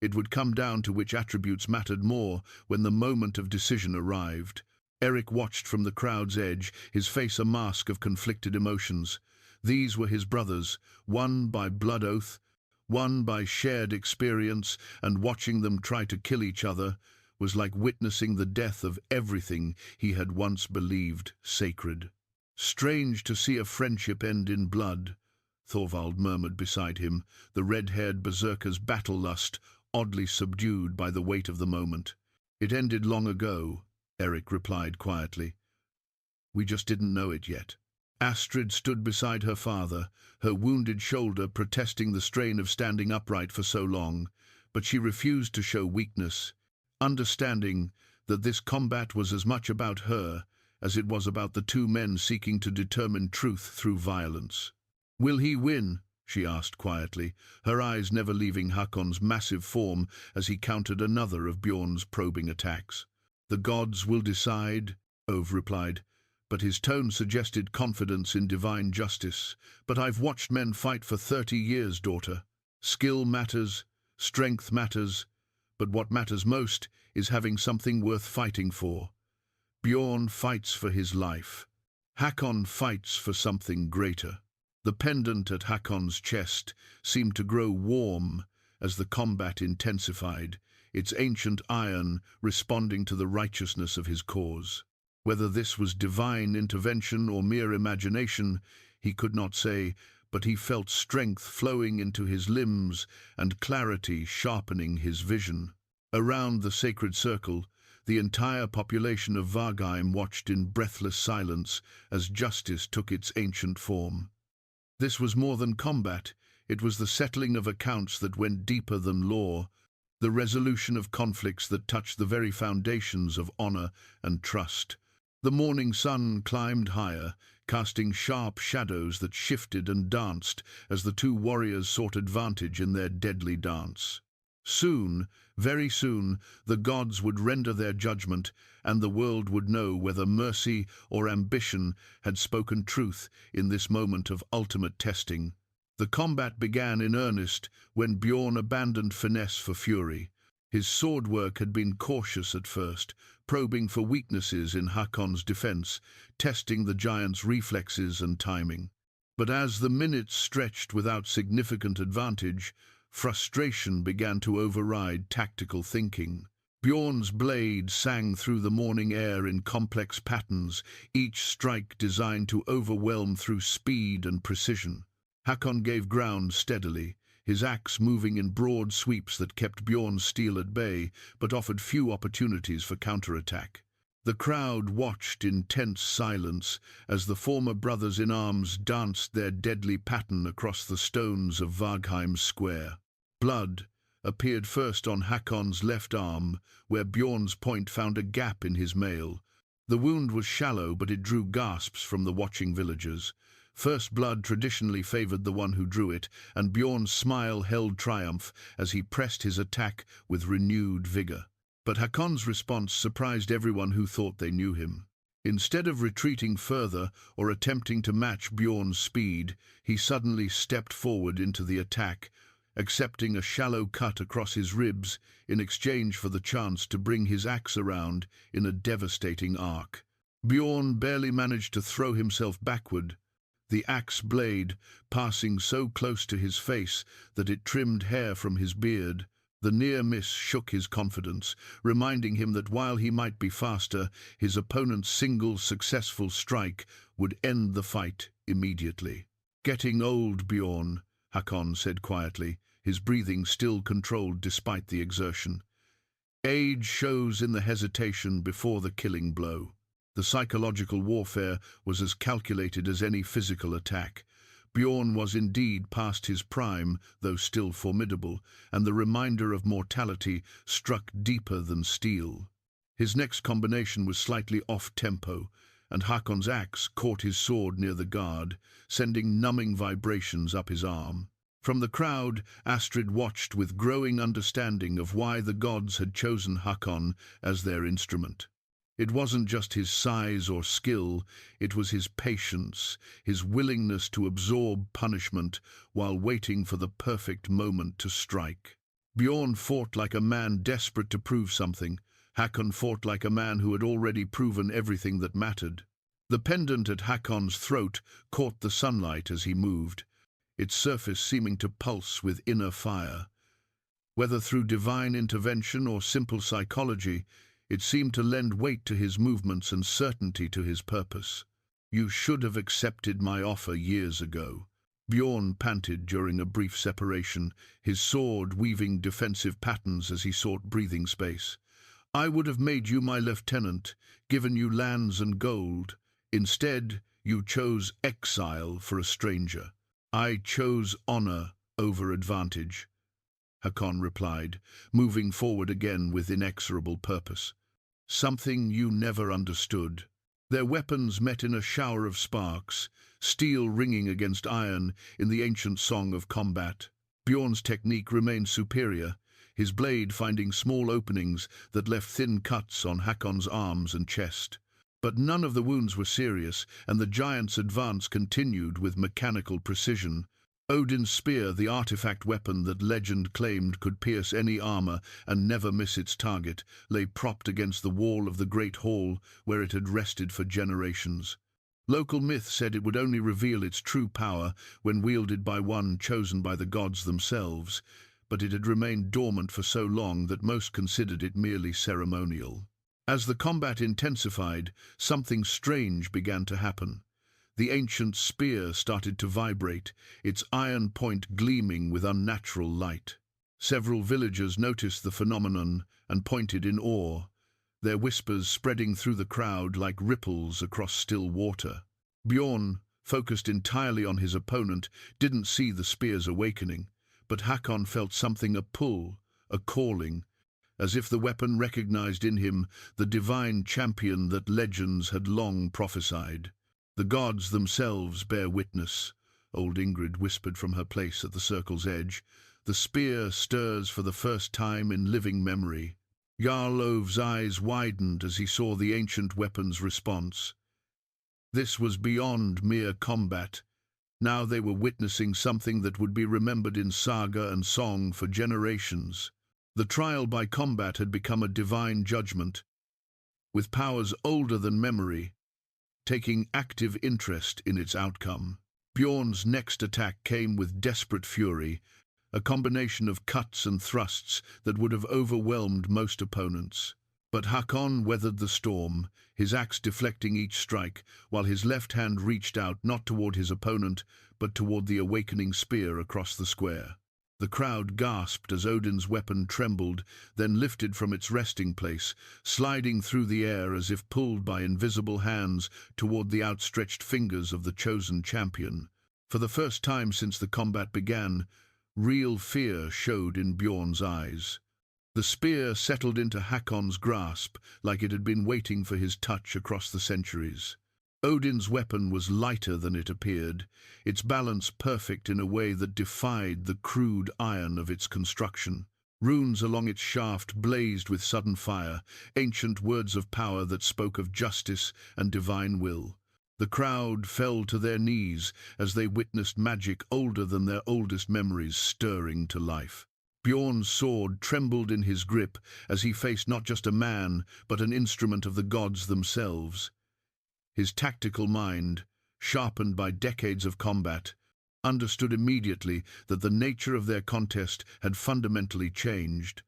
It would come down to which attributes mattered more when the moment of decision arrived. Eric watched from the crowd's edge, his face a mask of conflicted emotions. These were his brothers, one by blood oath, one by shared experience, and watching them try to kill each other was like witnessing the death of everything he had once believed sacred. "Strange to see a friendship end in blood," Thorvald murmured beside him, the red-haired berserker's battle lust oddly subdued by the weight of the moment. "It ended long ago," Eric replied quietly. "We just didn't know it yet." Astrid stood beside her father, her wounded shoulder protesting the strain of standing upright for so long, but she refused to show weakness, understanding that this combat was as much about her as it was about the 2 men seeking to determine truth through violence. "Will he win?" she asked quietly, her eyes never leaving Hakon's massive form as he countered another of Bjorn's probing attacks. "The gods will decide," Ove replied, but his tone suggested confidence in divine justice. "But I've watched men fight for 30 years, daughter. Skill matters, strength matters, but what matters most is having something worth fighting for. Bjorn fights for his life. Hakon fights for something greater." The pendant at Hakon's chest seemed to grow warm as the combat intensified, its ancient iron responding to the righteousness of his cause. Whether this was divine intervention or mere imagination, he could not say, but he felt strength flowing into his limbs and clarity sharpening his vision. Around the sacred circle, the entire population of Vargheim watched in breathless silence as justice took its ancient form. This was more than combat, It was the settling of accounts that went deeper than law, the resolution of conflicts that touched the very foundations of honor and trust. The morning sun climbed higher, casting sharp shadows that shifted and danced as the two warriors sought advantage in their deadly dance. Soon, very soon, the gods would render their judgment, and the world would know whether mercy or ambition had spoken truth in this moment of ultimate testing. The combat began in earnest when Bjorn abandoned finesse for fury. His sword work had been cautious at first, probing for weaknesses in Hakon's defense, testing the giant's reflexes and timing. But as the minutes stretched without significant advantage, frustration began to override tactical thinking. Bjorn's blade sang through the morning air in complex patterns, each strike designed to overwhelm through speed and precision. Hakon gave ground steadily, his axe moving in broad sweeps that kept Bjorn's steel at bay, but offered few opportunities for counterattack. The crowd watched in tense silence as the former brothers-in-arms danced their deadly pattern across the stones of Vargheim square. Blood appeared first on Hakon's left arm, where Bjorn's point found a gap in his mail. The wound was shallow, but it drew gasps from the watching villagers. First blood traditionally favored the one who drew it, and Bjorn's smile held triumph as he pressed his attack with renewed vigor. But Hakon's response surprised everyone who thought they knew him. Instead of retreating further or attempting to match Bjorn's speed, he suddenly stepped forward into the attack, accepting a shallow cut across his ribs in exchange for the chance to bring his axe around in a devastating arc. Bjorn barely managed to throw himself backward, the axe blade passing so close to his face that it trimmed hair from his beard. The near miss shook his confidence, reminding him that while he might be faster, his opponent's single successful strike would end the fight immediately. "Getting old, Bjorn," Hakon said quietly, his breathing still controlled despite the exertion. "Age shows in the hesitation before the killing blow." The psychological warfare was as calculated as any physical attack. Bjorn was indeed past his prime, though still formidable, and the reminder of mortality struck deeper than steel. His next combination was slightly off-tempo, and Hakon's axe caught his sword near the guard, sending numbing vibrations up his arm. From the crowd, Astrid watched with growing understanding of why the gods had chosen Hakon as their instrument. It wasn't just his size or skill, it was his patience, his willingness to absorb punishment while waiting for the perfect moment to strike. Bjorn fought like a man desperate to prove something. Hakon fought like a man who had already proven everything that mattered. The pendant at Hakon's throat caught the sunlight as he moved, its surface seeming to pulse with inner fire. Whether through divine intervention or simple psychology, it seemed to lend weight to his movements and certainty to his purpose. "You should have accepted my offer years ago," Bjorn panted during a brief separation, his sword weaving defensive patterns as he sought breathing space. "I would have made you my lieutenant, given you lands and gold. Instead, you chose exile for a stranger." "I chose honor over advantage," Hakon replied, moving forward again with inexorable purpose. "Something you never understood." Their weapons met in a shower of sparks, steel ringing against iron in the ancient song of combat. Bjorn's technique remained superior, his blade finding small openings that left thin cuts on Hakon's arms and chest. But none of the wounds were serious, and the giant's advance continued with mechanical precision. Odin's spear, the artifact weapon that legend claimed could pierce any armor and never miss its target, lay propped against the wall of the great hall where it had rested for generations. Local myth said it would only reveal its true power when wielded by one chosen by the gods themselves, but it had remained dormant for so long that most considered it merely ceremonial. As the combat intensified, something strange began to happen. The ancient spear started to vibrate, its iron point gleaming with unnatural light. Several villagers noticed the phenomenon and pointed in awe, their whispers spreading through the crowd like ripples across still water. Bjorn, focused entirely on his opponent, didn't see the spear's awakening. But Hakon felt something, a pull, a calling, as if the weapon recognized in him the divine champion that legends had long prophesied. The gods themselves bear witness, old Ingrid whispered from her place at the circle's edge. The spear stirs for the first time in living memory. Jarl Ove's eyes widened as he saw the ancient weapon's response. This was beyond mere combat. Now they were witnessing something that would be remembered in saga and song for generations. The trial by combat had become a divine judgment, with powers older than memory, taking active interest in its outcome. Bjorn's next attack came with desperate fury, a combination of cuts and thrusts that would have overwhelmed most opponents. But Hakon weathered the storm, his axe deflecting each strike, while his left hand reached out not toward his opponent, but toward the awakening spear across the square. The crowd gasped as Odin's weapon trembled, then lifted from its resting place, sliding through the air as if pulled by invisible hands toward the outstretched fingers of the chosen champion. For the first time since the combat began, real fear showed in Bjorn's eyes. The spear settled into Hakon's grasp like it had been waiting for his touch across the centuries. Odin's weapon was lighter than it appeared, its balance perfect in a way that defied the crude iron of its construction. Runes along its shaft blazed with sudden fire, ancient words of power that spoke of justice and divine will. The crowd fell to their knees as they witnessed magic older than their oldest memories stirring to life. Bjorn's sword trembled in his grip as he faced not just a man, but an instrument of the gods themselves. His tactical mind, sharpened by decades of combat, understood immediately that the nature of their contest had fundamentally changed.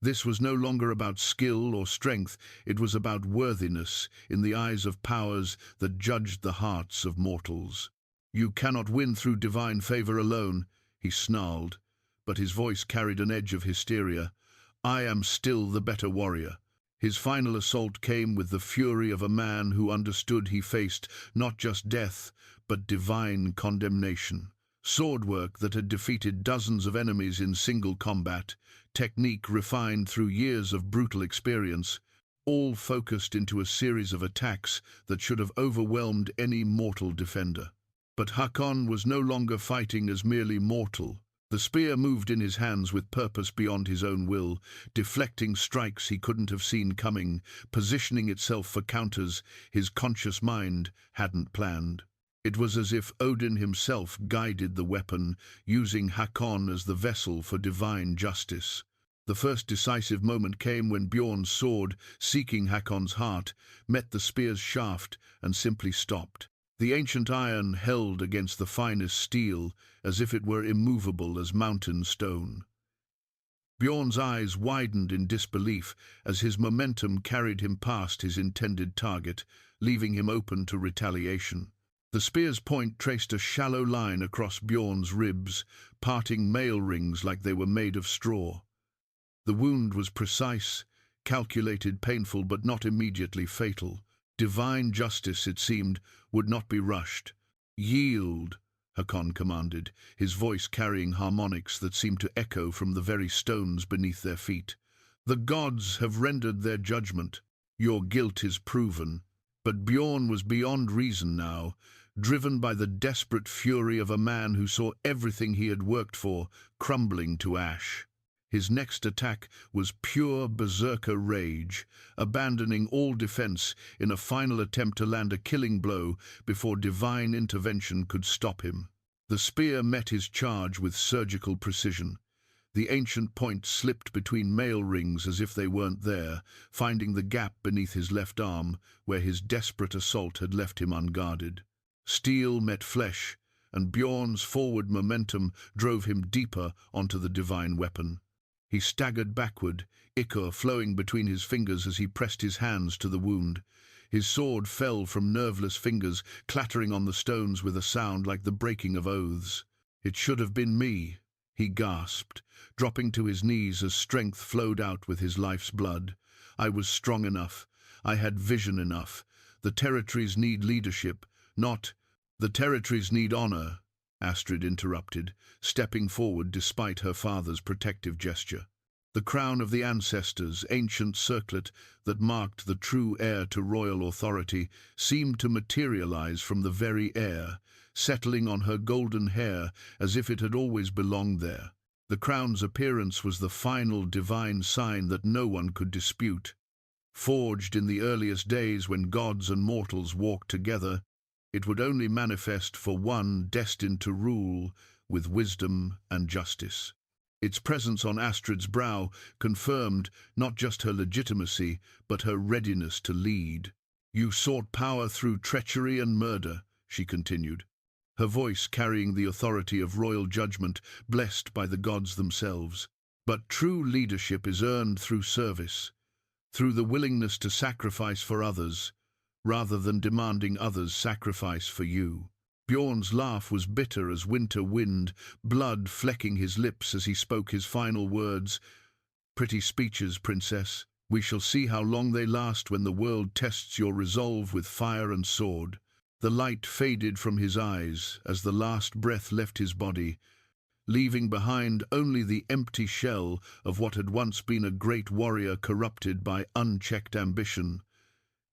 This was no longer about skill or strength, it was about worthiness in the eyes of powers that judged the hearts of mortals. "You cannot win through divine favor alone," he snarled, but his voice carried an edge of hysteria. "I am still the better warrior." His final assault came with the fury of a man who understood he faced not just death, but divine condemnation. Swordwork that had defeated dozens of enemies in single combat, technique refined through years of brutal experience, all focused into a series of attacks that should have overwhelmed any mortal defender. But Hakon was no longer fighting as merely mortal. The spear moved in his hands with purpose beyond his own will, deflecting strikes he couldn't have seen coming, positioning itself for counters his conscious mind hadn't planned. It was as if Odin himself guided the weapon, using Hakon as the vessel for divine justice. The first decisive moment came when Bjorn's sword, seeking Hakon's heart, met the spear's shaft and simply stopped. The ancient iron held against the finest steel, as if it were immovable as mountain stone. Bjorn's eyes widened in disbelief as his momentum carried him past his intended target, leaving him open to retaliation. The spear's point traced a shallow line across Bjorn's ribs, parting mail rings like they were made of straw. The wound was precise, calculated, painful, but not immediately fatal. Divine justice, it seemed, would not be rushed. "Yield," Hakon commanded, his voice carrying harmonics that seemed to echo from the very stones beneath their feet. "The gods have rendered their judgment. Your guilt is proven." But Bjorn was beyond reason now, driven by the desperate fury of a man who saw everything he had worked for crumbling to ash. His next attack was pure berserker rage, abandoning all defense in a final attempt to land a killing blow before divine intervention could stop him. The spear met his charge with surgical precision. The ancient point slipped between mail rings as if they weren't there, finding the gap beneath his left arm where his desperate assault had left him unguarded. Steel met flesh, and Bjorn's forward momentum drove him deeper onto the divine weapon. He staggered backward, ichor flowing between his fingers as he pressed his hands to the wound. His sword fell from nerveless fingers, clattering on the stones with a sound like the breaking of oaths. "It should have been me," he gasped, dropping to his knees as strength flowed out with his life's blood. "I was strong enough. I had vision enough. The territories need leadership, not..." "The territories need honor," Astrid interrupted, stepping forward despite her father's protective gesture. The crown of the ancestors, ancient circlet that marked the true heir to royal authority, seemed to materialize from the very air, settling on her golden hair as if it had always belonged there. The crown's appearance was the final divine sign that no one could dispute. Forged in the earliest days when gods and mortals walked together, it would only manifest for one destined to rule with wisdom and justice. Its presence on Astrid's brow confirmed not just her legitimacy, but her readiness to lead. "You sought power through treachery and murder," she continued, her voice carrying the authority of royal judgment blessed by the gods themselves. "But true leadership is earned through service, through the willingness to sacrifice for others, rather than demanding others sacrifice for you." Bjorn's laugh was bitter as winter wind, blood flecking his lips as he spoke his final words. "Pretty speeches, princess. We shall see how long they last when the world tests your resolve with fire and sword." The light faded from his eyes as the last breath left his body, leaving behind only the empty shell of what had once been a great warrior corrupted by unchecked ambition.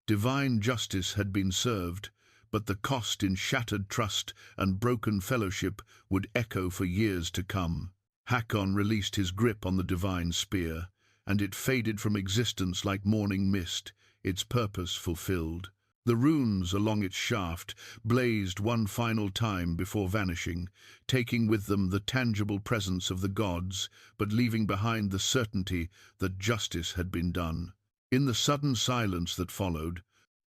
Divine justice had been served, but the cost in shattered trust and broken fellowship would echo for years to come. Hakon released his grip on the divine spear, and it faded from existence like morning mist, its purpose fulfilled. The runes along its shaft blazed one final time before vanishing, taking with them the tangible presence of the gods, but leaving behind the certainty that justice had been done. In the sudden silence that followed,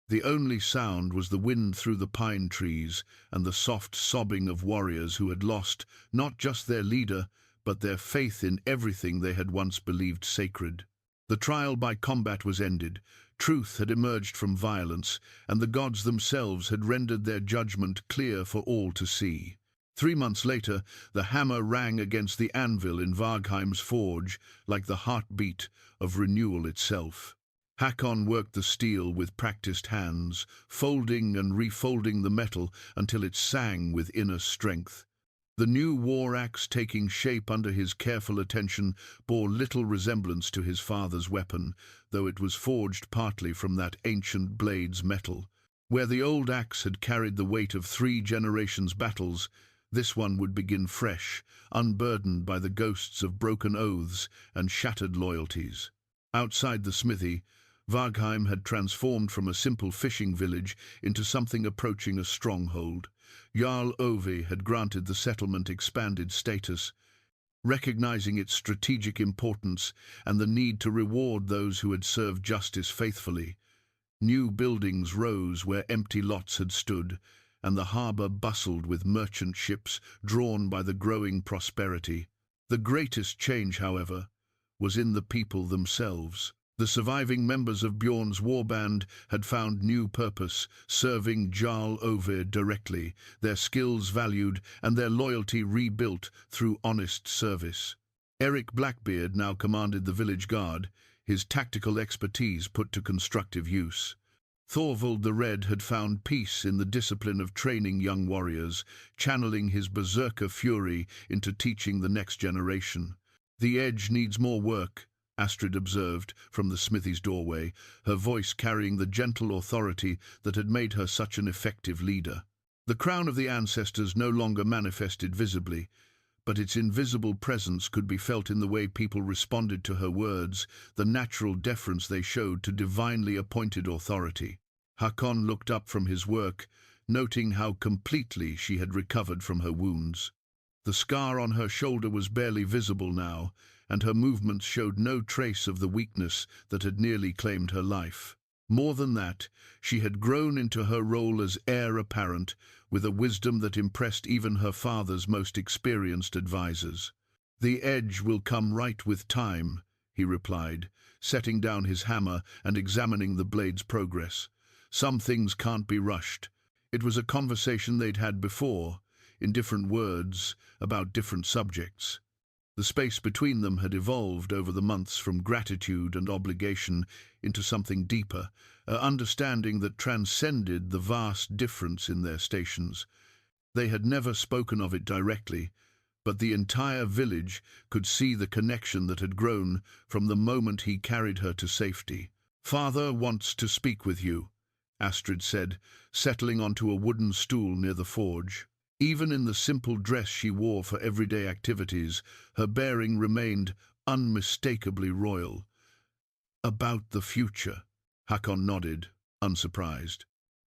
the only sound was the wind through the pine trees and the soft sobbing of warriors who had lost not just their leader, but their faith in everything they had once believed sacred. The trial by combat was ended. Truth had emerged from violence, and the gods themselves had rendered their judgment clear for all to see. 3 months later, the hammer rang against the anvil in Vargheim's forge like the heartbeat of renewal itself. Hakon worked the steel with practiced hands, folding and refolding the metal until it sang with inner strength. The new war axe taking shape under his careful attention bore little resemblance to his father's weapon, though it was forged partly from that ancient blade's metal. Where the old axe had carried the weight of 3 generations' battles, this one would begin fresh, unburdened by the ghosts of broken oaths and shattered loyalties. Outside the smithy, Vargheim had transformed from a simple fishing village into something approaching a stronghold. Jarl Ove had granted the settlement expanded status, recognizing its strategic importance and the need to reward those who had served justice faithfully. New buildings rose where empty lots had stood, and the harbor bustled with merchant ships drawn by the growing prosperity. The greatest change, however, was in the people themselves. The surviving members of Bjorn's warband had found new purpose, serving Jarl Ove directly, their skills valued and their loyalty rebuilt through honest service. Eric Blackbeard now commanded the village guard, his tactical expertise put to constructive use. Thorvald the Red had found peace in the discipline of training young warriors, channeling his berserker fury into teaching the next generation. "The edge needs more work," Astrid observed from the smithy's doorway, her voice carrying the gentle authority that had made her such an effective leader. The crown of the ancestors no longer manifested visibly, but its invisible presence could be felt in the way people responded to her words, the natural deference they showed to divinely appointed authority. Hakon looked up from his work, noting how completely she had recovered from her wounds. The scar on her shoulder was barely visible now, and her movements showed no trace of the weakness that had nearly claimed her life. More than that, she had grown into her role as heir apparent, with a wisdom that impressed even her father's most experienced advisers. "The edge will come right with time," he replied, setting down his hammer and examining the blade's progress. "Some things can't be rushed." It was a conversation they'd had before, in different words, about different subjects. The space between them had evolved over the months from gratitude and obligation into something deeper, an understanding that transcended the vast difference in their stations. They had never spoken of it directly, but the entire village could see the connection that had grown from the moment he carried her to safety. "Father wants to speak with you," Astrid said, settling onto a wooden stool near the forge. Even in the simple dress she wore for everyday activities, her bearing remained unmistakably royal. "About the future," Hakon nodded, unsurprised.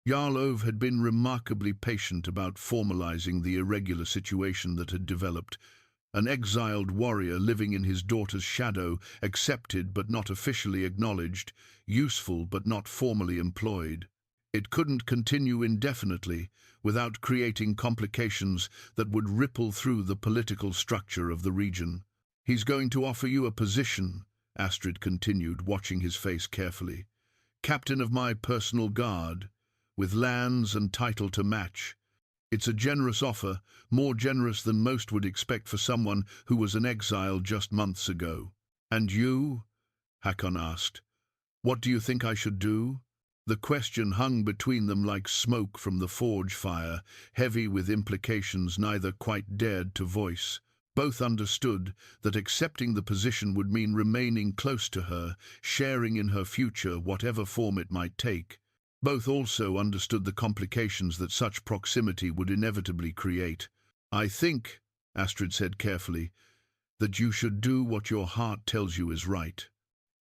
Jarl Ove had been remarkably patient about formalizing the irregular situation that had developed. An exiled warrior living in his daughter's shadow, accepted but not officially acknowledged, useful but not formally employed. It couldn't continue indefinitely without creating complications that would ripple through the political structure of the region. "He's going to offer you a position," Astrid continued, watching his face carefully. "Captain of my personal guard, with lands and title to match. It's a generous offer, more generous than most would expect for someone who was an exile just months ago." "And you?" Hakon asked. "What do you think I should do?" The question hung between them like smoke from the forge fire, heavy with implications neither quite dared to voice. Both understood that accepting the position would mean remaining close to her, sharing in her future, whatever form it might take. Both also understood the complications that such proximity would inevitably create. "I think," Astrid said carefully, "that you should do what your heart tells you is right.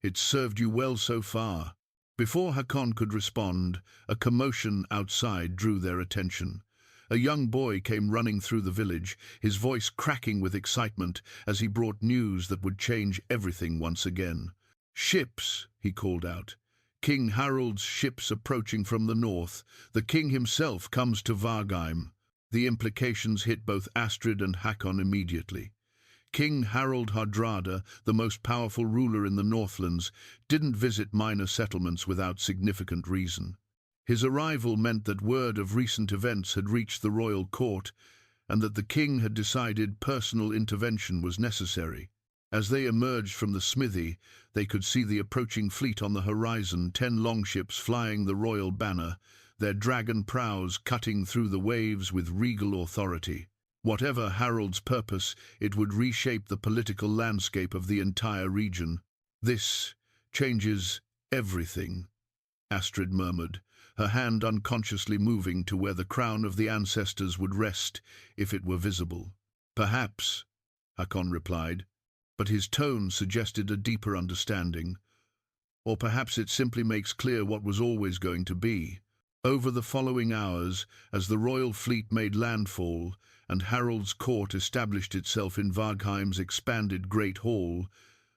It's served you well so far." Before Hakon could respond, a commotion outside drew their attention. A young boy came running through the village, his voice cracking with excitement as he brought news that would change everything once again. "Ships," he called out. "King Harald's ships approaching from the north. The king himself comes to Vargheim." The implications hit both Astrid and Hakon immediately. King Harald Hardrada, the most powerful ruler in the Northlands, didn't visit minor settlements without significant reason. His arrival meant that word of recent events had reached the royal court, and that the king had decided personal intervention was necessary. As they emerged from the smithy, they could see the approaching fleet on the horizon, 10 longships flying the royal banner, their dragon prows cutting through the waves with regal authority. Whatever Harald's purpose, it would reshape the political landscape of the entire region. "This changes everything," Astrid murmured, her hand unconsciously moving to where the crown of the ancestors would rest if it were visible. "Perhaps," Hakon replied, but his tone suggested a deeper understanding. "Or perhaps it simply makes clear what was always going to be." Over the following hours, as the royal fleet made landfall and Harald's court established itself in Vargheim's expanded Great Hall,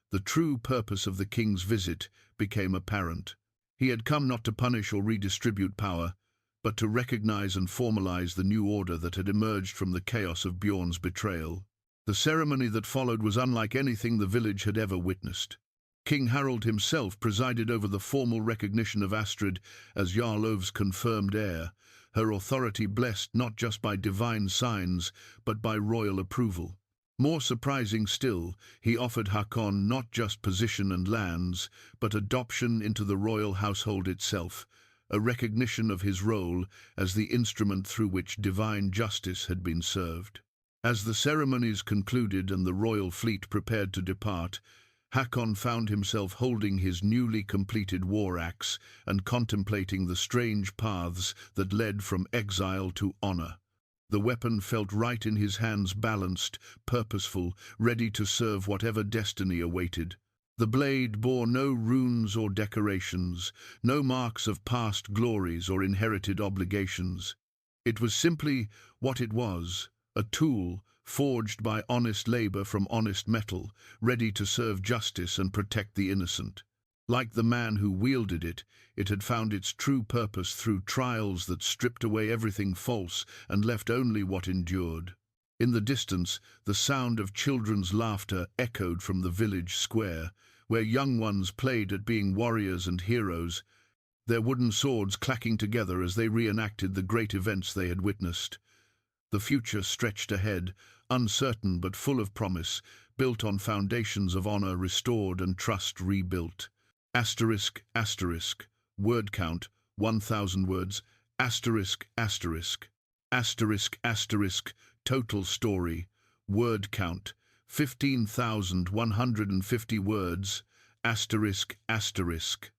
the true purpose of the king's visit became apparent. He had come not to punish or redistribute power, but to recognize and formalize the new order that had emerged from the chaos of Bjorn's betrayal. The ceremony that followed was unlike anything the village had ever witnessed. King Harald himself presided over the formal recognition of Astrid as Jarl Ove's confirmed heir, her authority blessed not just by divine signs, but by royal approval. More surprising still, he offered Hakon not just position and lands, but adoption into the royal household itself, a recognition of his role as the instrument through which divine justice had been served. As the ceremonies concluded and the royal fleet prepared to depart, Hakon found himself holding his newly completed war axe and contemplating the strange paths that led from exile to honor. The weapon felt right in his hands, balanced, purposeful, ready to serve whatever destiny awaited. The blade bore no runes or decorations, no marks of past glories or inherited obligations. It was simply what it was, a tool forged by honest labor from honest metal, ready to serve justice and protect the innocent. Like the man who wielded it, it had found its true purpose through trials that stripped away everything false and left only what endured. In the distance, the sound of children's laughter echoed from the village square, where young ones played at being warriors and heroes, their wooden swords clacking together as they reenacted the great events they had witnessed. The future stretched ahead, uncertain but full of promise, built on foundations of honor restored and trust rebuilt. Asterisk, asterisk, word count, 1,000 words, asterisk, asterisk. Asterisk, asterisk, total story. Word count, 15,150 words. Asterisk, asterisk.